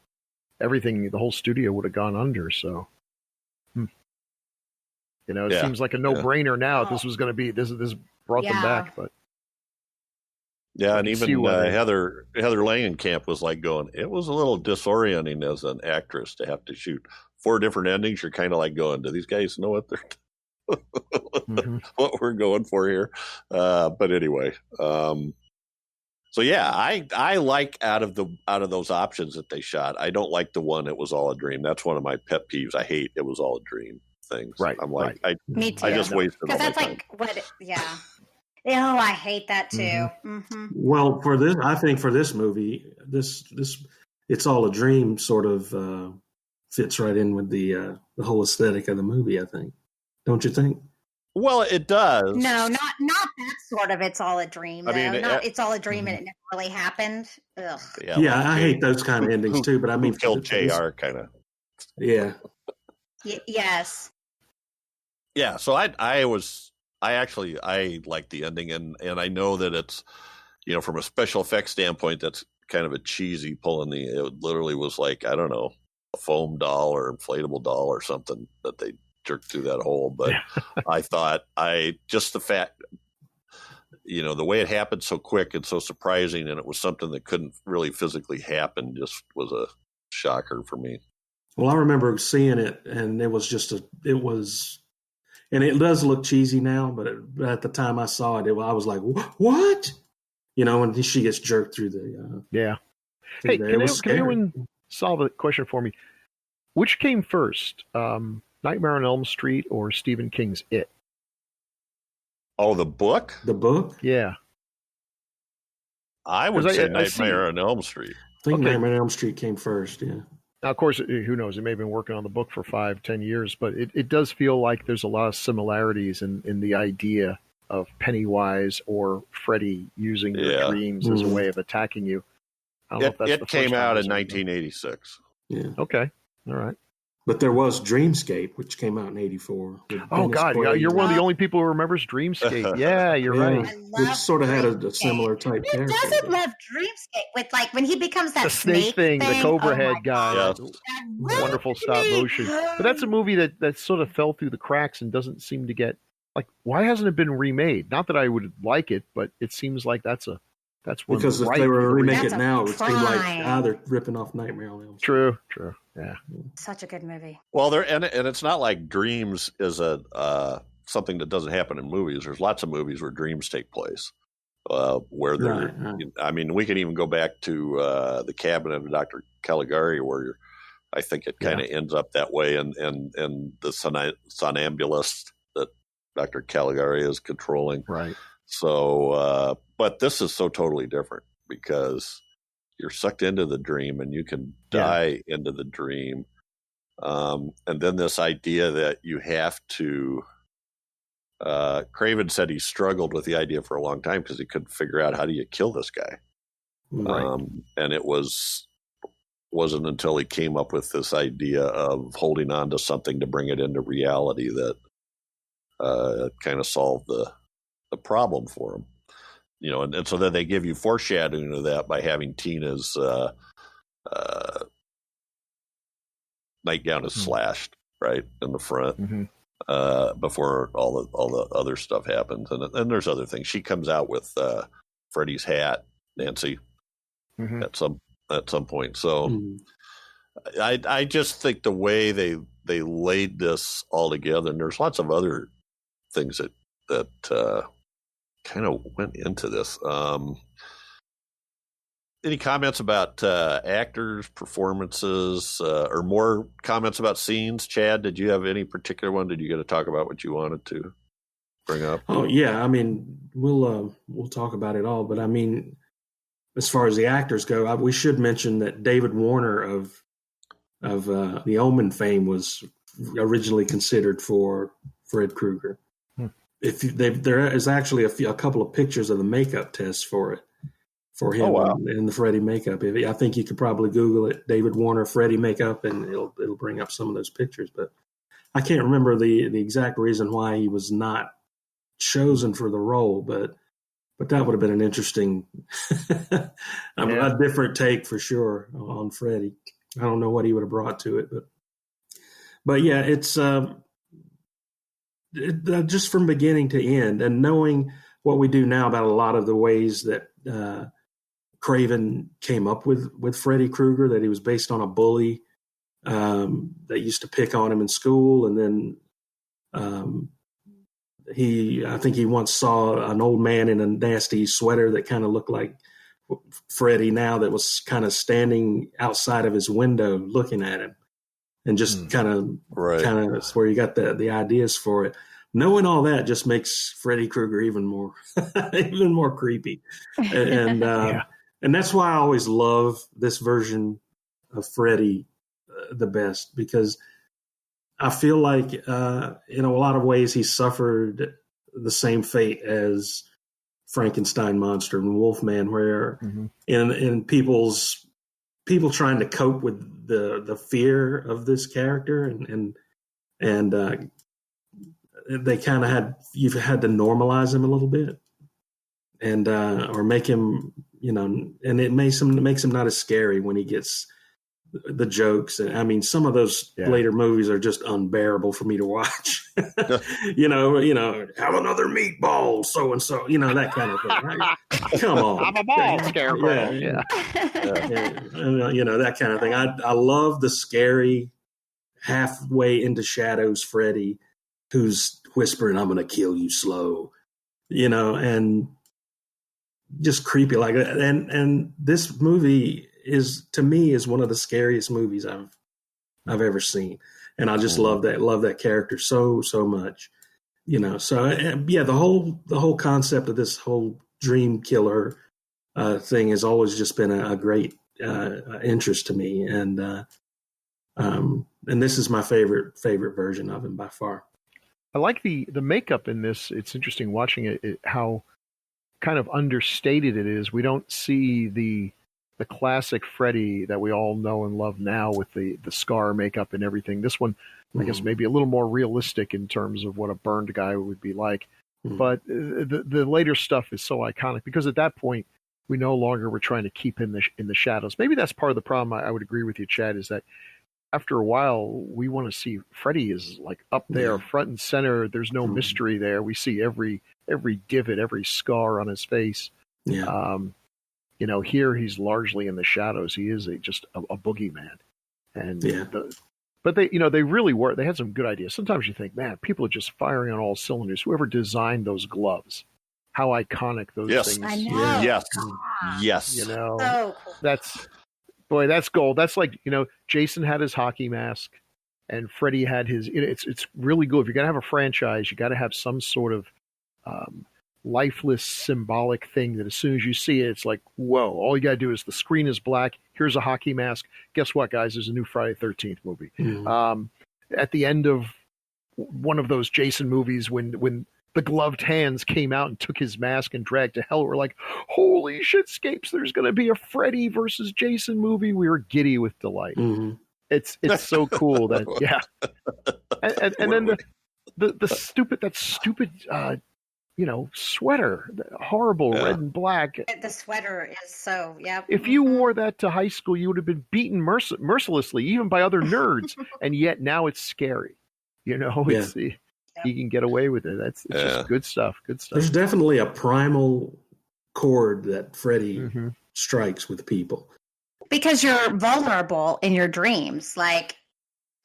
everything, the whole studio would have gone under. So, it seems like a no-brainer now. If this was going to be this brought them back, but. Yeah, and even Heather Langenkamp was going, it was a little disorienting as an actress to have to shoot 4 different endings. You're kind of going, do these guys know what they're what we're going for here? But anyway, so yeah, I like out of those options that they shot, I don't like the one It Was All a Dream. That's one of my pet peeves. I hate It Was All a Dream things. Right. I'm Me too. I just wasted all my that's time. Oh, I hate that too. Mm-hmm. Mm-hmm. Well, I think for this movie, this It's All a Dream sort of fits right in with the whole aesthetic of the movie, I think. Don't you think? Well, it does. No, not that sort of It's All a Dream. I mean, It's All a Dream and it never really happened. Ugh. Yeah, I hate those kind of endings too, but I mean... killed JR kind of. Yeah. Yes. Yeah, so I like the ending, and I know that it's, from a special effects standpoint, that's kind of a cheesy pulling it literally was I don't know, a foam doll or inflatable doll or something that they jerked through that hole. But I thought just the fact, the way it happened so quick and so surprising, and it was something that couldn't really physically happen, just was a shocker for me. Well, I remember seeing it, and it was and it does look cheesy now, but at the time I saw it, I was like, what? When she gets jerked through the... Hey, can anyone solve a question for me? Which came first, Nightmare on Elm Street or Stephen King's It? Oh, the book? The book? Yeah. I would say Nightmare on Elm Street. I think Nightmare on Elm Street came first, yeah. Now, of course, who knows? It may have been working on the book for 5-10 years, but it does feel like there's a lot of similarities in the idea of Pennywise or Freddy using your dreams as a way of attacking you. I don't know if that's it came out in 1986. Yeah. Okay. All right. But there was Dreamscape, which came out in 84. Oh, God. You're one of the only people who remembers Dreamscape. Yeah, you're right. Which sort of had a similar type character. Who doesn't love Dreamscape? With when he becomes that the snake thing, the Cobra head guy. Wonderful stop motion. But that's a movie that sort of fell through the cracks and doesn't seem to get... why hasn't it been remade? Not that I would like it, but it seems like that's one because if they were to remake it now, it would seem like they're ripping off Nightmare on Elm Street. True. Yeah. Such a good movie. Well, and it's not like dreams is something that doesn't happen in movies. There's lots of movies where dreams take place. Where they're, I mean, we can even go back to The Cabinet of Dr. Caligari, where I think it kind of ends up that way, and the somnambulist that Dr. Caligari is controlling. Right. So, but this is so totally different because you're sucked into the dream and you can die into the dream. And then this idea that you have to, Craven said he struggled with the idea for a long time because he couldn't figure out how do you kill this guy. Right. And it wasn't until he came up with this idea of holding on to something to bring it into reality that kind of solved the problem for him. And so then they give you foreshadowing of that by having Tina's nightgown is slashed right in the front before all the other stuff happens, and there's other things. She comes out with Freddy's hat, Nancy, at at some point. So I just think the way they laid this all together, and there's lots of other things that kind of went into this. Any comments about actors, performances, or more comments about scenes? Chad, did you have any particular one? Did you get to talk about what you wanted to bring up? Oh yeah, I mean, we'll talk about it all, but I mean, as far as the actors go, we should mention that David Warner of the Omen fame was originally considered for Fred Krueger. There is actually a couple of pictures of the makeup tests for him and the Freddy makeup. I think you could probably Google it, David Warner Freddy makeup, and it'll bring up some of those pictures. But I can't remember the exact reason why he was not chosen for the role, but that would have been an interesting, a different take for sure on Freddy. I don't know what he would have brought to it, but yeah, it's just from beginning to end, and knowing what we do now about a lot of the ways that Craven came up with Freddy Krueger, that he was based on a bully that used to pick on him in school, and then I think he once saw an old man in a nasty sweater that kind of looked like Freddy now, that was kind of standing outside of his window looking at him, and just kind of where you got the ideas for it. Knowing all that just makes Freddy Krueger even more creepy, and that's why I always love this version of Freddy the best, because I feel like in a lot of ways he suffered the same fate as Frankenstein monster and Wolfman, where in people trying to cope with the fear of this character, and they kind of you've had to normalize him a little bit, and or make him, and it makes him not as scary when he gets the jokes. And I mean, some of those later movies are just unbearable for me to watch. Have another meatball, so and so, that kind of thing. Right? Come on, I'm a ball scarecrow. Yeah. That kind of thing. I love the scary halfway into shadows Freddy, who's whispering, "I'm going to kill you slow," and just creepy like that. And this movie is, to me, is one of the scariest movies I've ever seen. And I just love that character so much, so the whole concept of this whole dream killer thing has always just been a great interest to me. And this is my favorite version of him by far. I like the makeup in this. It's interesting watching it how kind of understated it is. We don't see the classic Freddy that we all know and love now with the scar makeup and everything. This one, I guess, maybe a little more realistic in terms of what a burned guy would be like. But the later stuff is so iconic, because at that point we no longer were trying to keep in the shadows. Maybe that's part of the problem. I would agree with you, Chad, is that after a while we want to see Freddy is like up there, front and center. There's no mystery there. We see every divot, every scar on his face. Here he's largely in the shadows. He is just a boogeyman. And but they really were. They had some good ideas. Sometimes you think, man, people are just firing on all cylinders. Whoever designed those gloves, how iconic those things. I know. Yes. So cool. That's gold. That's like, Jason had his hockey mask, and Freddy had his. It's really good. If you're gonna have a franchise, you got to have some sort of lifeless symbolic thing that as soon as you see it, it's like, whoa, all you gotta do is the screen is black, here's a hockey mask, guess what, guys, there's a new Friday the 13th movie. At the end of one of those Jason movies, when the gloved hands came out and took his mask and dragged to hell, we're like, holy shitscapes, there's gonna be a Freddy versus Jason movie. We were giddy with delight. It's so cool that and then the stupid sweater, horrible red and black. The sweater is so, If you wore that to high school, you would have been beaten mercilessly, even by other nerds. And yet now it's scary. It's you can get away with it. It's just good stuff. There's definitely a primal chord that Freddy strikes with people. because you're vulnerable in your dreams. Like,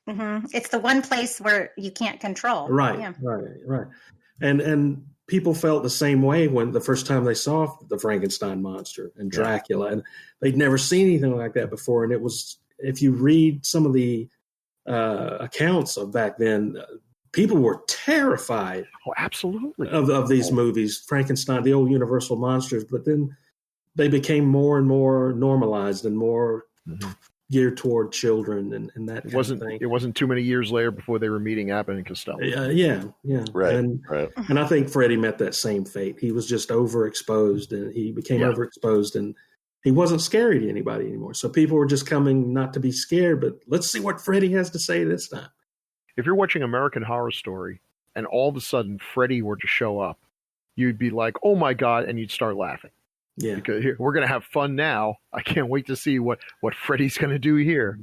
it's the one place where you can't control. Right, yeah. right. And people felt the same way when the first time they saw the Frankenstein monster and Dracula, and they'd never seen anything like that before. And it was, if you read some of the accounts of back then, people were terrified. Oh, absolutely. Of these movies, Frankenstein, the old Universal monsters. But then they became more and more normalized and more geared toward children and that kind of thing. It wasn't too many years later before they were meeting Abbott and Costello. Yeah. Right. And I think Freddy met that same fate. He was just overexposed, and he became overexposed, and he wasn't scary to anybody anymore. So people were just coming not to be scared, but let's see what Freddy has to say this time. If you're watching American Horror Story and all of a sudden Freddy were to show up, you'd be like, oh my God, and you'd start laughing. Yeah. Because here, we're going to have fun now. I can't wait to see what Freddy's going to do here.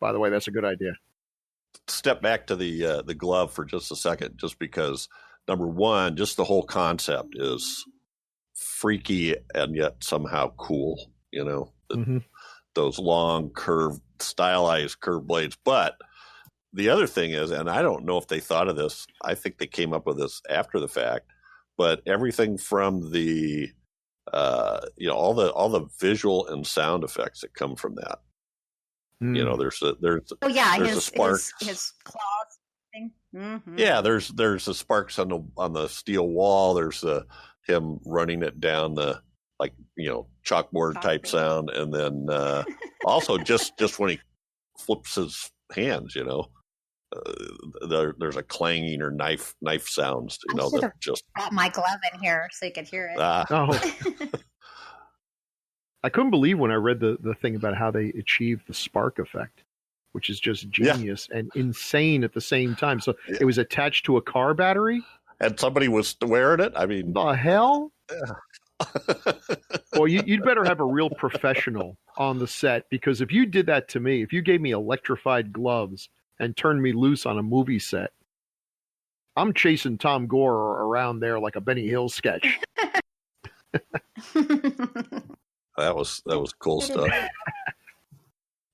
By the way, that's a good idea. Step back to the glove for just a second, just because, number one, just the whole concept is freaky and yet somehow cool, those long stylized curved blades. But the other thing is, and I don't know if they thought of this, I think they came up with this after the fact, but everything from the all the visual and sound effects that come from that. There's his sparks. His claws thing. Mm-hmm. Yeah, there's the sparks on the steel wall. There's him running it down the chalkboard type sound, and then also just when he flips his hands, there's a clanging or knife sounds. That just brought my glove in here so you could hear it. I couldn't believe when I read the thing about how they achieved the spark effect, which is just genius and insane at the same time. So it was attached to a car battery, and somebody was wearing it. I mean, the hell. Well, you'd better have a real professional on the set, because if you did that to me, if you gave me electrified gloves and turned me loose on a movie set, I'm chasing Tom Gore around there like a Benny Hill sketch. That was cool stuff.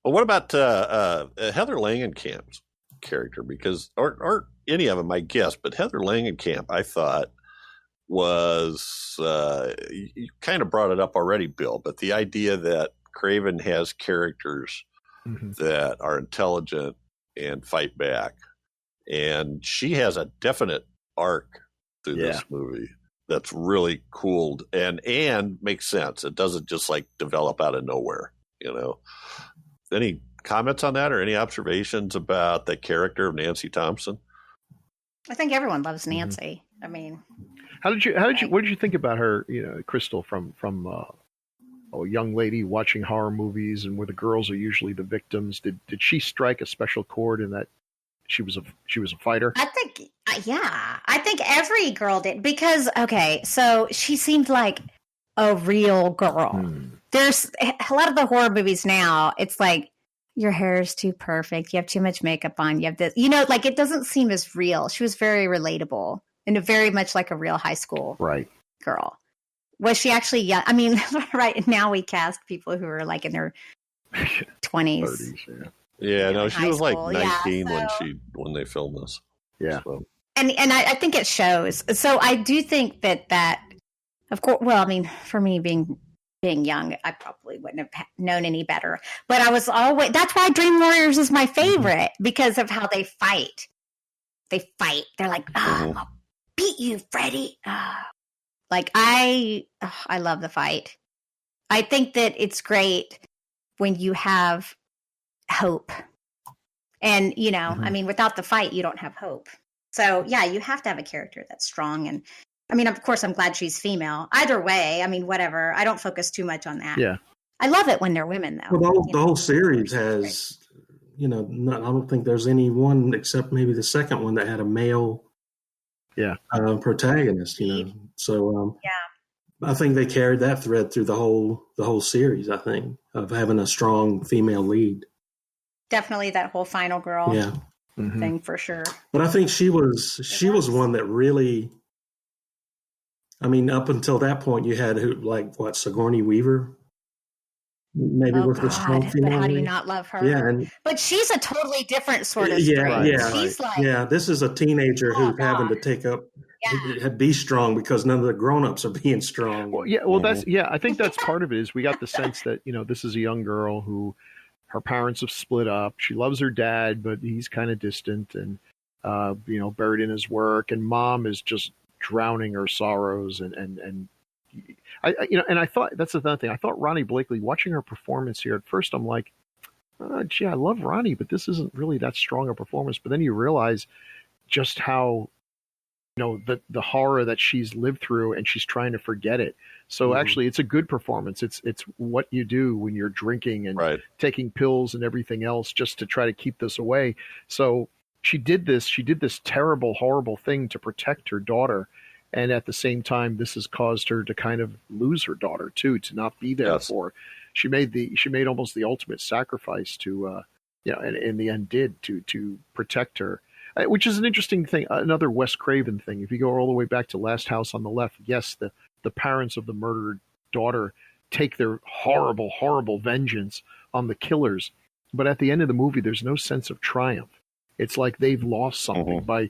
Well, what about Heather Langenkamp's character? Because or any of them, I guess, but Heather Langenkamp, I thought, was you kind of brought it up already, Bill, but the idea that Craven has characters that are intelligent and fight back, and she has a definite arc through this movie that's really cool and makes sense. It doesn't just develop out of nowhere. Any comments on that, or any observations about the character of Nancy Thompson? I think everyone loves Nancy. I mean, what did you think about her, Crystal, from a young lady watching horror movies and where the girls are usually the victims? Did she strike a special chord in that she was a fighter? I think every girl did, because so she seemed like a real girl. There's a lot of the horror movies now, it's like your hair is too perfect, you have too much makeup on, you have this, it doesn't seem as real. She was very relatable and very much like a real high school girl. Was she actually young? I mean, right now we cast people who are in their 20s. 30s, Yeah, no, she was like 19 when they filmed this. Yeah. So. And I think it shows. So I do think that of course, well, I mean, for me being young, I probably wouldn't have known any better. But I was always, that's why Dream Warriors is my favorite, because of how they fight. They fight. They're like, I'll beat you, Freddy. I love the fight. I think that it's great when you have hope. And, I mean, without the fight, you don't have hope. So, yeah, you have to have a character that's strong. And, I mean, of course, I'm glad she's female. Either way, I mean, whatever. I don't focus too much on that. Yeah. I love it when they're women, though. Well, the whole series has, I don't think there's any one except maybe the second one that had a male protagonist, So, I think they carried that thread through the whole series, I think, of having a strong female lead. Definitely that whole final girl thing for sure. But I think she was one that really, I mean, up until that point you had Sigourney Weaver. maybe with the strong female. But how do you not love her? Yeah, but she's a totally different sort of she's like this is a teenager who's having to take up be strong because none of the grown-ups are being strong. Well, I think that's part of it. Is we got the sense that this is a young girl who her parents have split up. She loves her dad, but he's kind of distant and buried in his work, and mom is just drowning her sorrows and I thought that's another thing. I thought Ronnie Blakely, watching her performance here, at first I'm like, gee, I love Ronnie, but this isn't really that strong a performance. But then you realize just how, the horror that she's lived through, and she's trying to forget it. So actually, it's a good performance. It's what you do when you're drinking and taking pills and everything else just to try to keep this away. So she did this terrible, horrible thing to protect her daughter. And at the same time, this has caused her to kind of lose her daughter too, to not be there for her. She made almost the ultimate sacrifice to, and in the end did to protect her, which is an interesting thing. Another Wes Craven thing. If you go all the way back to Last House on the Left, yes, the parents of the murdered daughter take their horrible, horrible vengeance on the killers. But at the end of the movie, there's no sense of triumph. It's like they've lost something by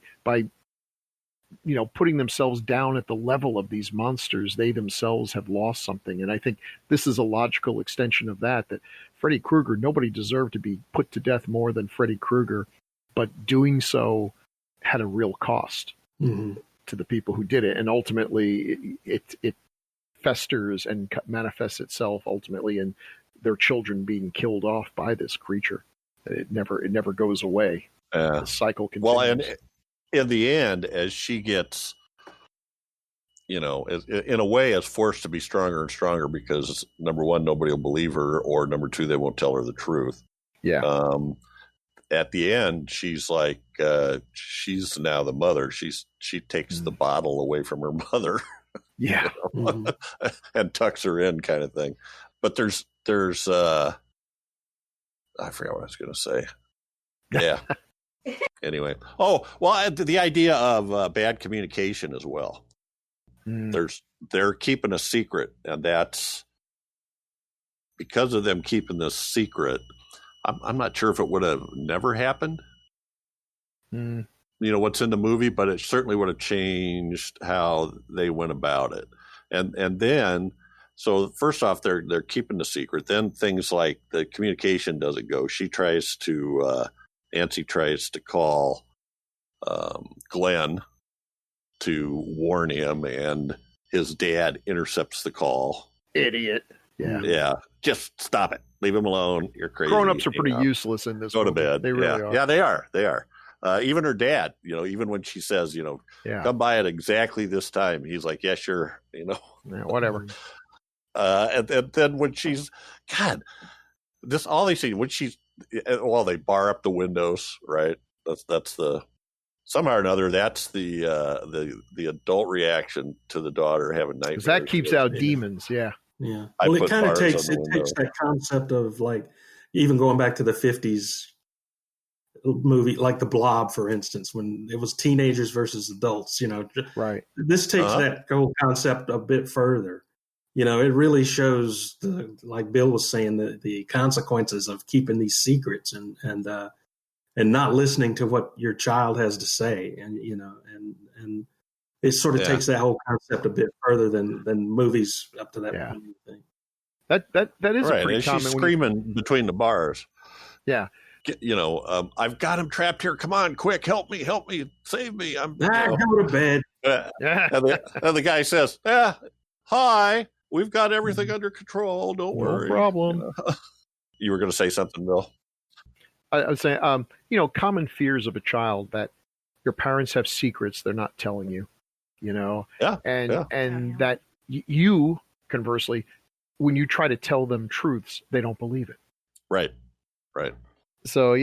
putting themselves down at the level of these monsters. They themselves have lost something. And I think this is a logical extension of that Freddy Krueger, nobody deserved to be put to death more than Freddy Krueger, but doing so had a real cost to the people who did it. And ultimately it festers and manifests itself ultimately in their children being killed off by this creature. It never goes away. The cycle continues. Well, and in the end, as she gets, in a way, is forced to be stronger and stronger because, number one, nobody will believe her, or number two, they won't tell her the truth. Yeah. At the end, she's like, she's now the mother. She takes the bottle away from her mother. Yeah. And tucks her in, kind of thing. But there's I forgot what I was going to say. Yeah. Anyway. Oh, well, the idea of bad communication as well. They're keeping a secret, and that's because of them keeping this secret. I'm not sure if it would have never happened. What's in the movie, but it certainly would have changed how they went about it. And then, so first off, they're keeping the secret. Then things like the communication doesn't go. Nancy tries to call Glenn to warn him, and his dad intercepts the call. Idiot. Yeah. Just stop it. Leave him alone. You're crazy. Grown-ups are pretty useless in this. Go to bed. They really are. Yeah, they are. They are. Even her dad, even when she says, come by at exactly this time, he's like, yeah, sure. Yeah, whatever. And then when she's, God, all these things, when she's, they bar up the windows, right? That's the, somehow or another, that's the adult reaction to the daughter having nightmares. That keeps out demons. Yeah. Yeah. Well, it kind of takes that concept of, like, even going back to the 50s movie, like The Blob, for instance, when it was teenagers versus adults, right. This takes that whole concept a bit further. It really shows like Bill was saying, the consequences of keeping these secrets and not listening to what your child has to say. And it sort of takes that whole concept a bit further than movies up to that point. I think. That is right. a pretty and common. She's screaming between the bars. Yeah. I've got him trapped here. Come on, quick, help me, save me. Go to bed. And the guy says, hi, we've got everything under control. Don't worry. No problem. You were going to say something, Bill? I was saying, common fears of a child that your parents have secrets they're not telling you, and that you, conversely, when you try to tell them truths, they don't believe it. Right. So,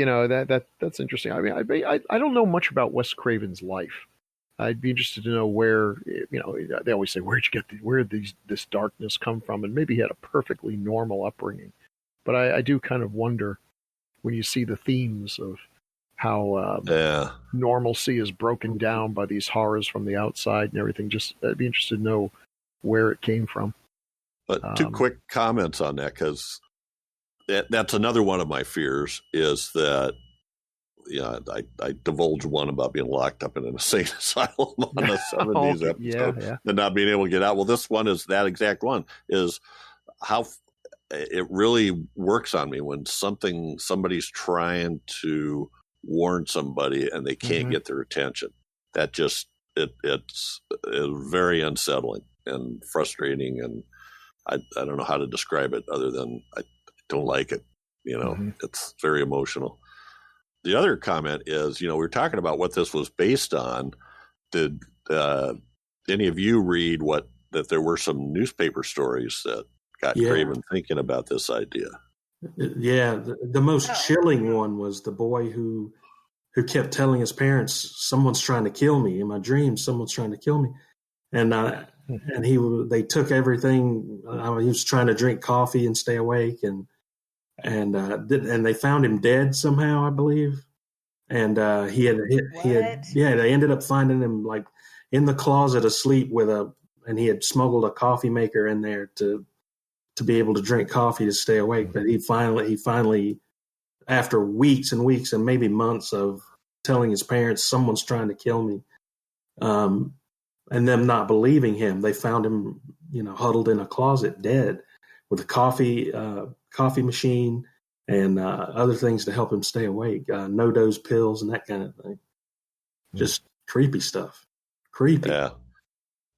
that's interesting. I mean, I don't know much about Wes Craven's life. I'd be interested to know where, they always say, where did this darkness come from? And maybe he had a perfectly normal upbringing. But I do kind of wonder when you see the themes of how normalcy is broken down by these horrors from the outside and everything. I'd be interested to know where it came from. But two quick comments on that, because that's another one of my fears is that, I divulged one about being locked up in an insane asylum on the 70s episode and not being able to get out. Well, this one is that exact one, is how it really works on me when somebody's trying to warn somebody and they can't get their attention. That just, it's very unsettling and frustrating. And I don't know how to describe it other than I don't like it. It's very emotional. The other comment is, we were talking about what this was based on. Did any of you read that there were some newspaper stories that got Craven thinking about this idea? Yeah, the most chilling one was the boy who kept telling his parents, "Someone's trying to kill me in my dreams. Someone's trying to kill me," and they took everything. He was trying to drink coffee and stay awake, and they found him dead somehow, I believe. And they ended up finding him like in the closet asleep and he had smuggled a coffee maker in there to be able to drink coffee to stay awake. But he finally, after weeks and weeks and maybe months of telling his parents, "Someone's trying to kill me," and them not believing him, they found him, huddled in a closet, dead, with a coffee machine and other things to help him stay awake, no-dose pills and that kind of thing. Just creepy stuff. Creepy. Yeah.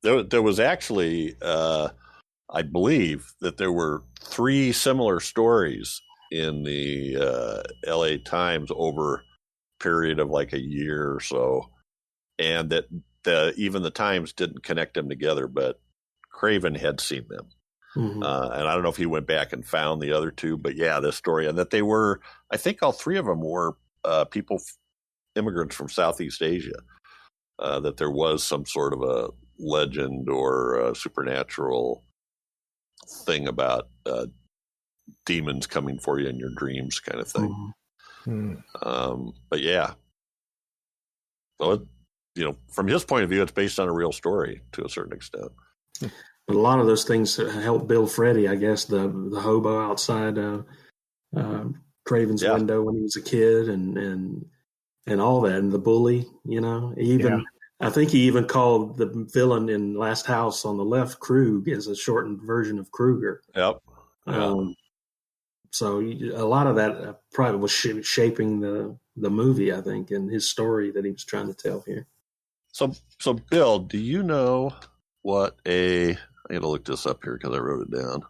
There was actually, I believe that there were 3 similar stories in the LA Times over a period of like a year or so, and that even the Times didn't connect them together, but Craven had seen them. And I don't know if he went back and found the other 2, but this story, and that they were, I think all 3 of them were immigrants from Southeast Asia, that there was some sort of a legend or a supernatural thing about demons coming for you in your dreams kind of thing. But so from his point of view, it's based on a real story to a certain extent. But a lot of those things helped build Freddy, I guess. The hobo outside Craven's window when he was a kid, and all that, and the bully. I think he even called the villain in Last House on the Left Krug, as a shortened version of Krueger. Yep. So a lot of that probably was shaping the movie, I think, and his story that he was trying to tell here. So Bill, do you know what I got to look this up here because I wrote it down.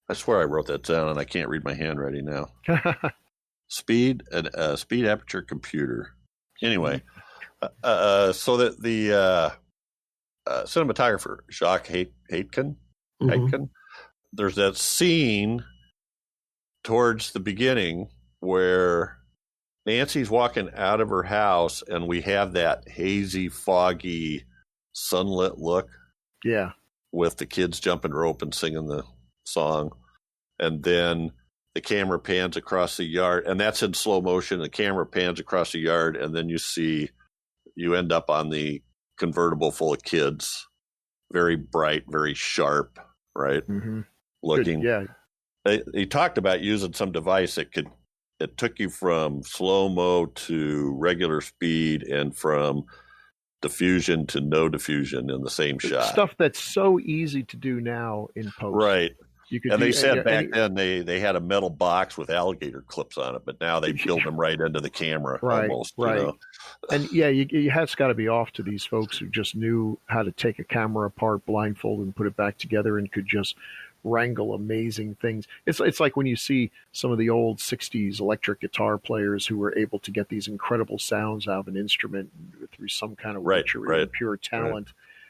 I swear I wrote that down and I can't read my handwriting now. Speed aperture computer. Anyway, so that the cinematographer, Jacques Haitkin, there's that scene towards the beginning where Nancy's walking out of her house and we have that hazy, foggy, sunlit look. Yeah. With the kids jumping rope and singing the song. And then the camera pans across the yard, and that's in slow motion. The camera pans across the yard, and then you end up on the convertible full of kids. Very bright, very sharp, right? Looking. Good, yeah. He talked about using some device it took you from slow-mo to regular speed and from diffusion to no diffusion in the same shot. Stuff that's so easy to do now in post. Right. They said back then they had a metal box with alligator clips on it, but now they build them right into the camera. Almost, right. And you it's got to be off to these folks who just knew how to take a camera apart blindfolded and put it back together and could just wrangle amazing things. It's like when you see some of the old 60s electric guitar players who were able to get these incredible sounds out of an instrument through some kind of witchery and pure talent,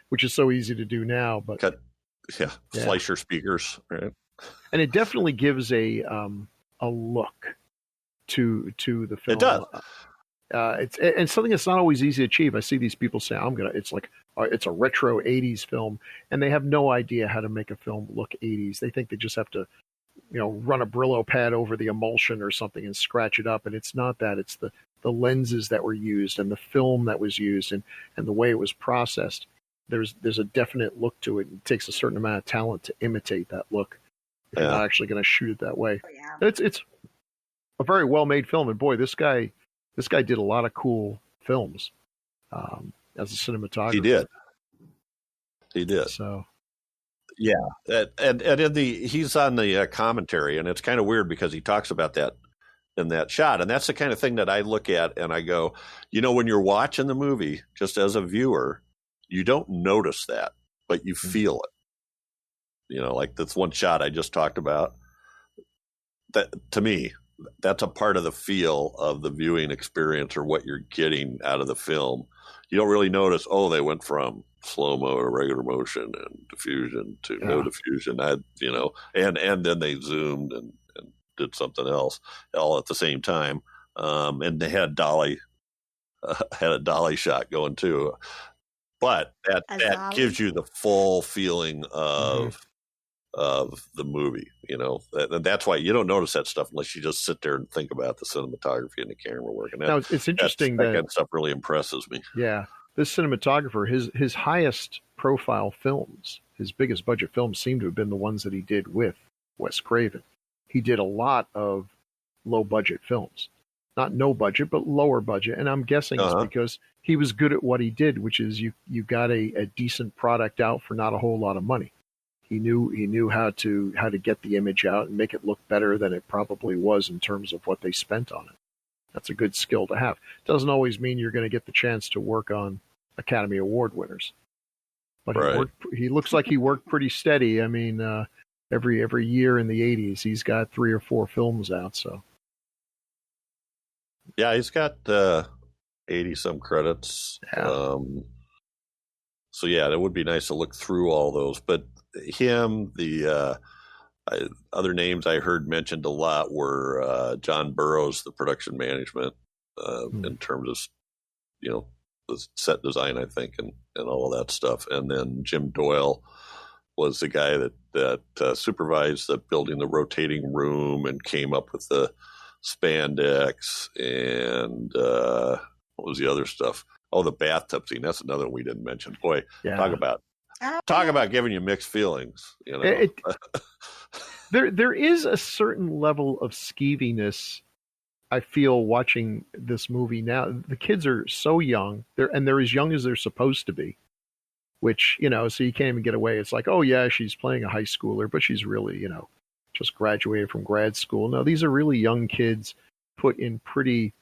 which is so easy to do now. But Fleischer speakers, right? And it definitely gives a look to the film. It does. It's something that's not always easy to achieve. I see these people say, it's a retro 80s film, and they have no idea how to make a film look 80s. They think they just have to, run a Brillo pad over the emulsion or something and scratch it up. And it's not that. It's the lenses that were used and the film that was used and the way it was processed. There's a definite look to it. It takes a certain amount of talent to imitate that look. If you're not actually going to shoot it that way. Yeah. It's a very well made film, and boy, this guy did a lot of cool films as a cinematographer. He did. So. Yeah, and he's on the commentary, and it's kind of weird because he talks about that in that shot, and that's the kind of thing that I look at and I go, when you're watching the movie, just as a viewer, you don't notice that, but you feel it. Like this one shot I just talked about. That to me, that's a part of the feel of the viewing experience or what you're getting out of the film. You don't really notice. Oh, they went from slow-mo to regular motion and diffusion to no diffusion. And then they zoomed and did something else all at the same time. And they had had a dolly shot going too. But that gives you the full feeling of the movie, that's why you don't notice that stuff unless you just sit there and think about the cinematography and the camera work. And now, it's interesting that kind of stuff really impresses me. Yeah. This cinematographer, his highest profile films, his biggest budget films seem to have been the ones that he did with Wes Craven. He did a lot of low budget films. Not no budget, but lower budget. And I'm guessing it's because he was good at what he did, which is you got a decent product out for not a whole lot of money. He knew how to get the image out and make it look better than it probably was in terms of what they spent on it. That's a good skill to have. Doesn't always mean you're going to get the chance to work on Academy Award winners, but he looks like he worked pretty steady. I mean, every year in the 80s, he's got 3 or 4 films out. So, yeah, he's got 80 some credits. Yeah. So yeah, it would be nice to look through all those. But him, other names I heard mentioned a lot were John Burroughs, the production management, in terms of the set design, I think, and all of that stuff. And then Jim Doyle was the guy that supervised building the rotating room and came up with the spandex and what was the other stuff? Oh, the bathtub scene. That's another one we didn't mention. Boy, talk about giving you mixed feelings. There is a certain level of skeeviness I feel watching this movie now. The kids are so young, they're as young as they're supposed to be, which, so you can't even get away. It's like, oh yeah, she's playing a high schooler, but she's really, just graduated from grad school. No, these are really young kids put in pretty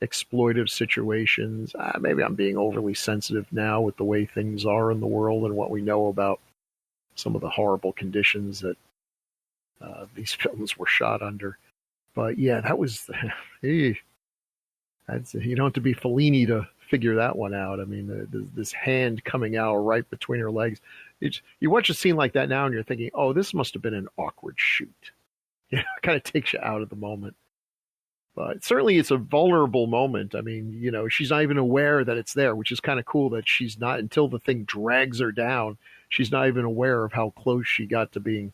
exploitive situations. Maybe I'm being overly sensitive now with the way things are in the world and what we know about some of the horrible conditions that these films were shot under. But yeah, that was, you don't have to be Fellini to figure that one out. I mean, this hand coming out right between her legs. You watch a scene like that now and you're thinking, oh, this must have been an awkward shoot. It kind of takes you out of the moment. But certainly it's a vulnerable moment. I mean, she's not even aware that it's there, which is kind of cool that she's not, until the thing drags her down, she's not even aware of how close she got to being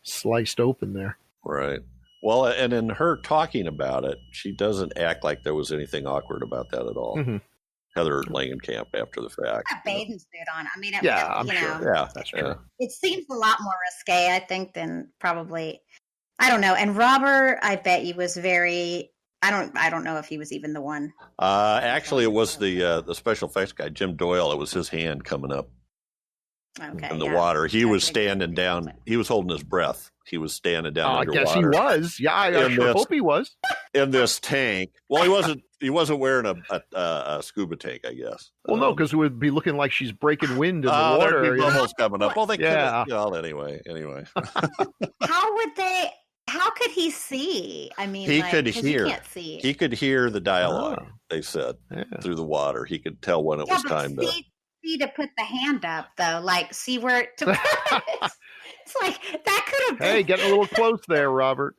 sliced open there. Right. Well, and in her talking about it, she doesn't act like there was anything awkward about that at all. Mm-hmm. Heather Langenkamp after the fact. A bathing suit on. I mean, I'm sure. Yeah, that's true. It seems a lot more risque, I think, than probably, I don't know. And Robert, I bet he was very, I don't know if he was even the one. Actually, it was the special effects guy, Jim Doyle. It was his hand coming up in the water. He was standing down. He was holding his breath. He was standing down underwater. I guess he was. Yeah, I sure hope he was. In this tank. Well, he wasn't wearing a scuba tank, I guess. Well, no, because it would be looking like she's breaking wind in the water. There'd be bubbles coming up. Well, they could. Well, anyway. How could he see? I mean, he could hear. He can't see. He could hear the dialogue. They said through the water. He could tell when it was time to. To put the hand up, though, like see where to put it. It's like that could have been. Hey, getting a little close there, Robert.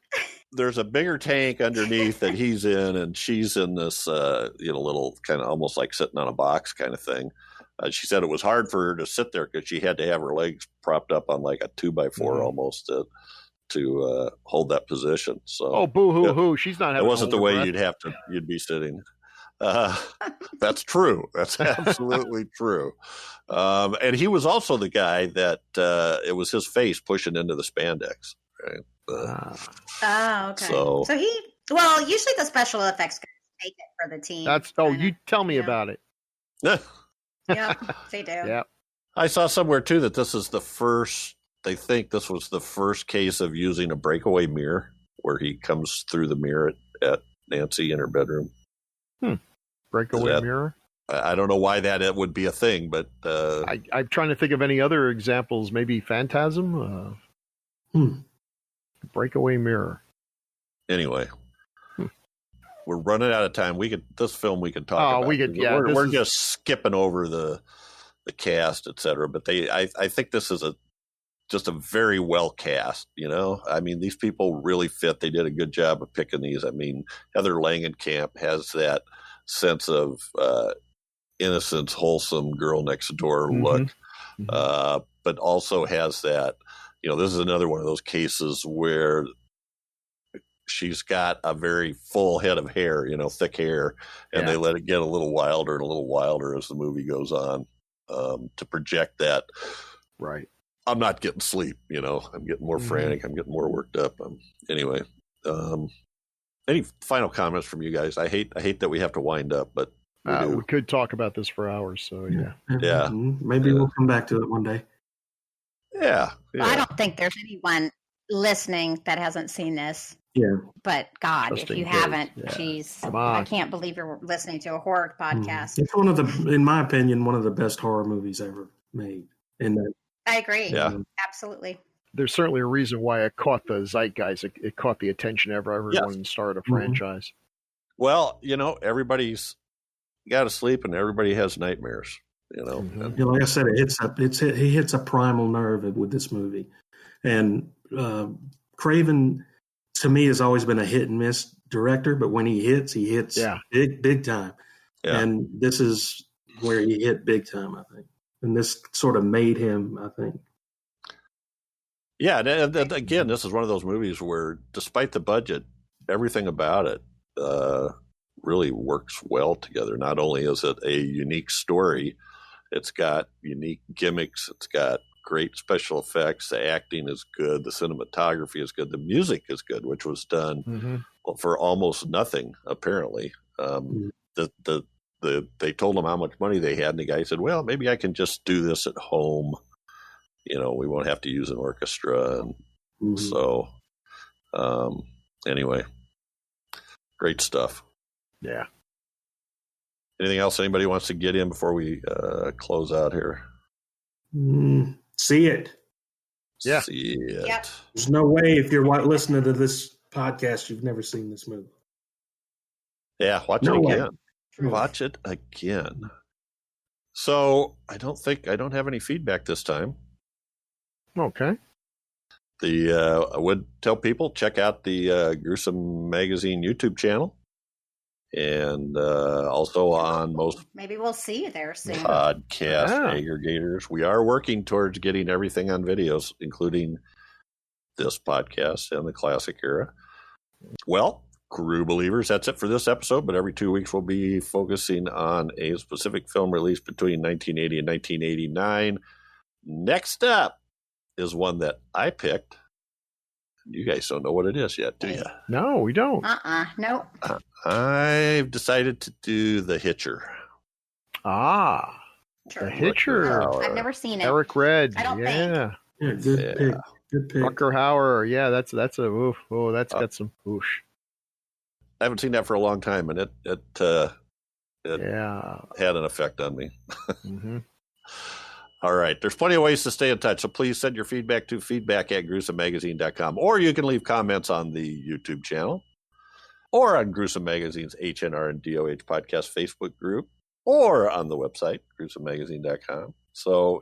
There's a bigger tank underneath that he's in, and she's in this, little kind of almost like sitting on a box kind of thing. She said it was hard for her to sit there because she had to have her legs propped up on like a 2x4 almost to hold that position. So, boo hoo hoo! She's not. It wasn't the way you'd be sitting. That's true. That's absolutely true. And he was also the guy that it was his face pushing into the spandex. right? Okay. So usually the special effects guys take it for the team. You tell me about it. Yep, they do. Yep. I saw somewhere too that this is the first. They think this was the first case of using a breakaway mirror, where he comes through the mirror at Nancy in her bedroom. Breakaway mirror. I don't know why that would be a thing, but I'm trying to think of any other examples. Maybe Phantasm. Breakaway mirror. Anyway, we're running out of time. This film we could talk about. We're just skipping over the cast, etc. But I think this is just a very well cast. I mean, these people really fit. They did a good job of picking these. I mean, Heather Langenkamp has that sense of innocence, wholesome girl next door look, but also has that. This is another one of those cases where she's got a very full head of hair, thick hair, and they let it get a little wilder and a little wilder as the movie goes on, to project that. Right. I'm not getting sleep, I'm getting more frantic. I'm getting more worked up. Anyway, any final comments from you guys? I hate that we have to wind up, but we could talk about this for hours. So yeah. Maybe we'll come back to it one day. Yeah. Well, I don't think there's anyone listening that hasn't seen this. Yeah. But God, if you haven't, geez, I can't believe you're listening to a horror podcast. It's one of in my opinion, one of the best horror movies ever made. I agree. Yeah. Absolutely. There's certainly a reason why it caught the zeitgeist. It caught the attention of everyone and started a franchise. Well, everybody's got to sleep and everybody has nightmares. Like I said, he hits a primal nerve with this movie, and Craven to me has always been a hit and miss director, but when he hits big time, and this is where he hit big time, I think, and this sort of made him, I think. Yeah, and again, this is one of those movies where, despite the budget, everything about it really works well together. Not only is it a unique story, it's got unique gimmicks, it's got great special effects, the acting is good, the cinematography is good, the music is good, which was done for almost nothing, apparently. They told him how much money they had, and the guy said, well, maybe I can just do this at home. We won't have to use an orchestra. And so, anyway, great stuff. Yeah. Anything else anybody wants to get in before we close out here? See it. Yeah. See it. Yep. There's no way if you're listening to this podcast, you've never seen this movie. Yeah, watch it again. Watch it again. So I don't have any feedback this time. Okay. I would tell people, check out the Gruesome Magazine YouTube channel. And also on most maybe we'll see you there soon. Podcast aggregators. We are working towards getting everything on videos, including this podcast and the classic era. Well, Crew Believers, that's it for this episode, but every 2 weeks we'll be focusing on a specific film released between 1980 and 1989. Next up is one that I picked. You guys don't know what it is yet, do you? No, we don't. Nope. I've decided to do The Hitcher. The Hitcher. I've never seen it. Eric Red. I don't think. Yeah, good pick. Good pick. Rutger Hauer. Yeah, that's a oof. Oh, that's got some whoosh. I haven't seen that for a long time, and it had an effect on me. All right. There's plenty of ways to stay in touch, so please send your feedback to feedback@gruesomemagazine.com, or you can leave comments on the YouTube channel, or on Gruesome Magazine's HNR and DOH podcast Facebook group, or on the website, gruesomemagazine.com. So,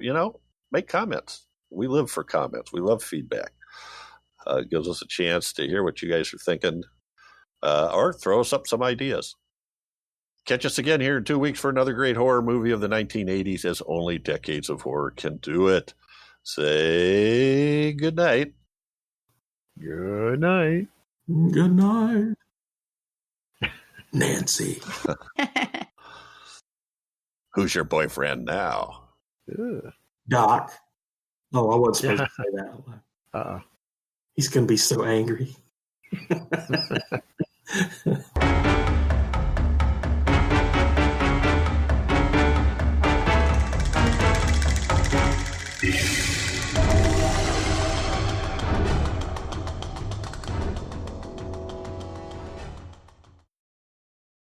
make comments. We live for comments. We love feedback. It gives us a chance to hear what you guys are thinking, or throw us up some ideas. Catch us again here in 2 weeks for another great horror movie of the 1980s, as only decades of horror can do it. Say good night. Good night. Good night. Nancy. Who's your boyfriend now? Doc. Oh, I wasn't supposed to say that. He's going to be so angry.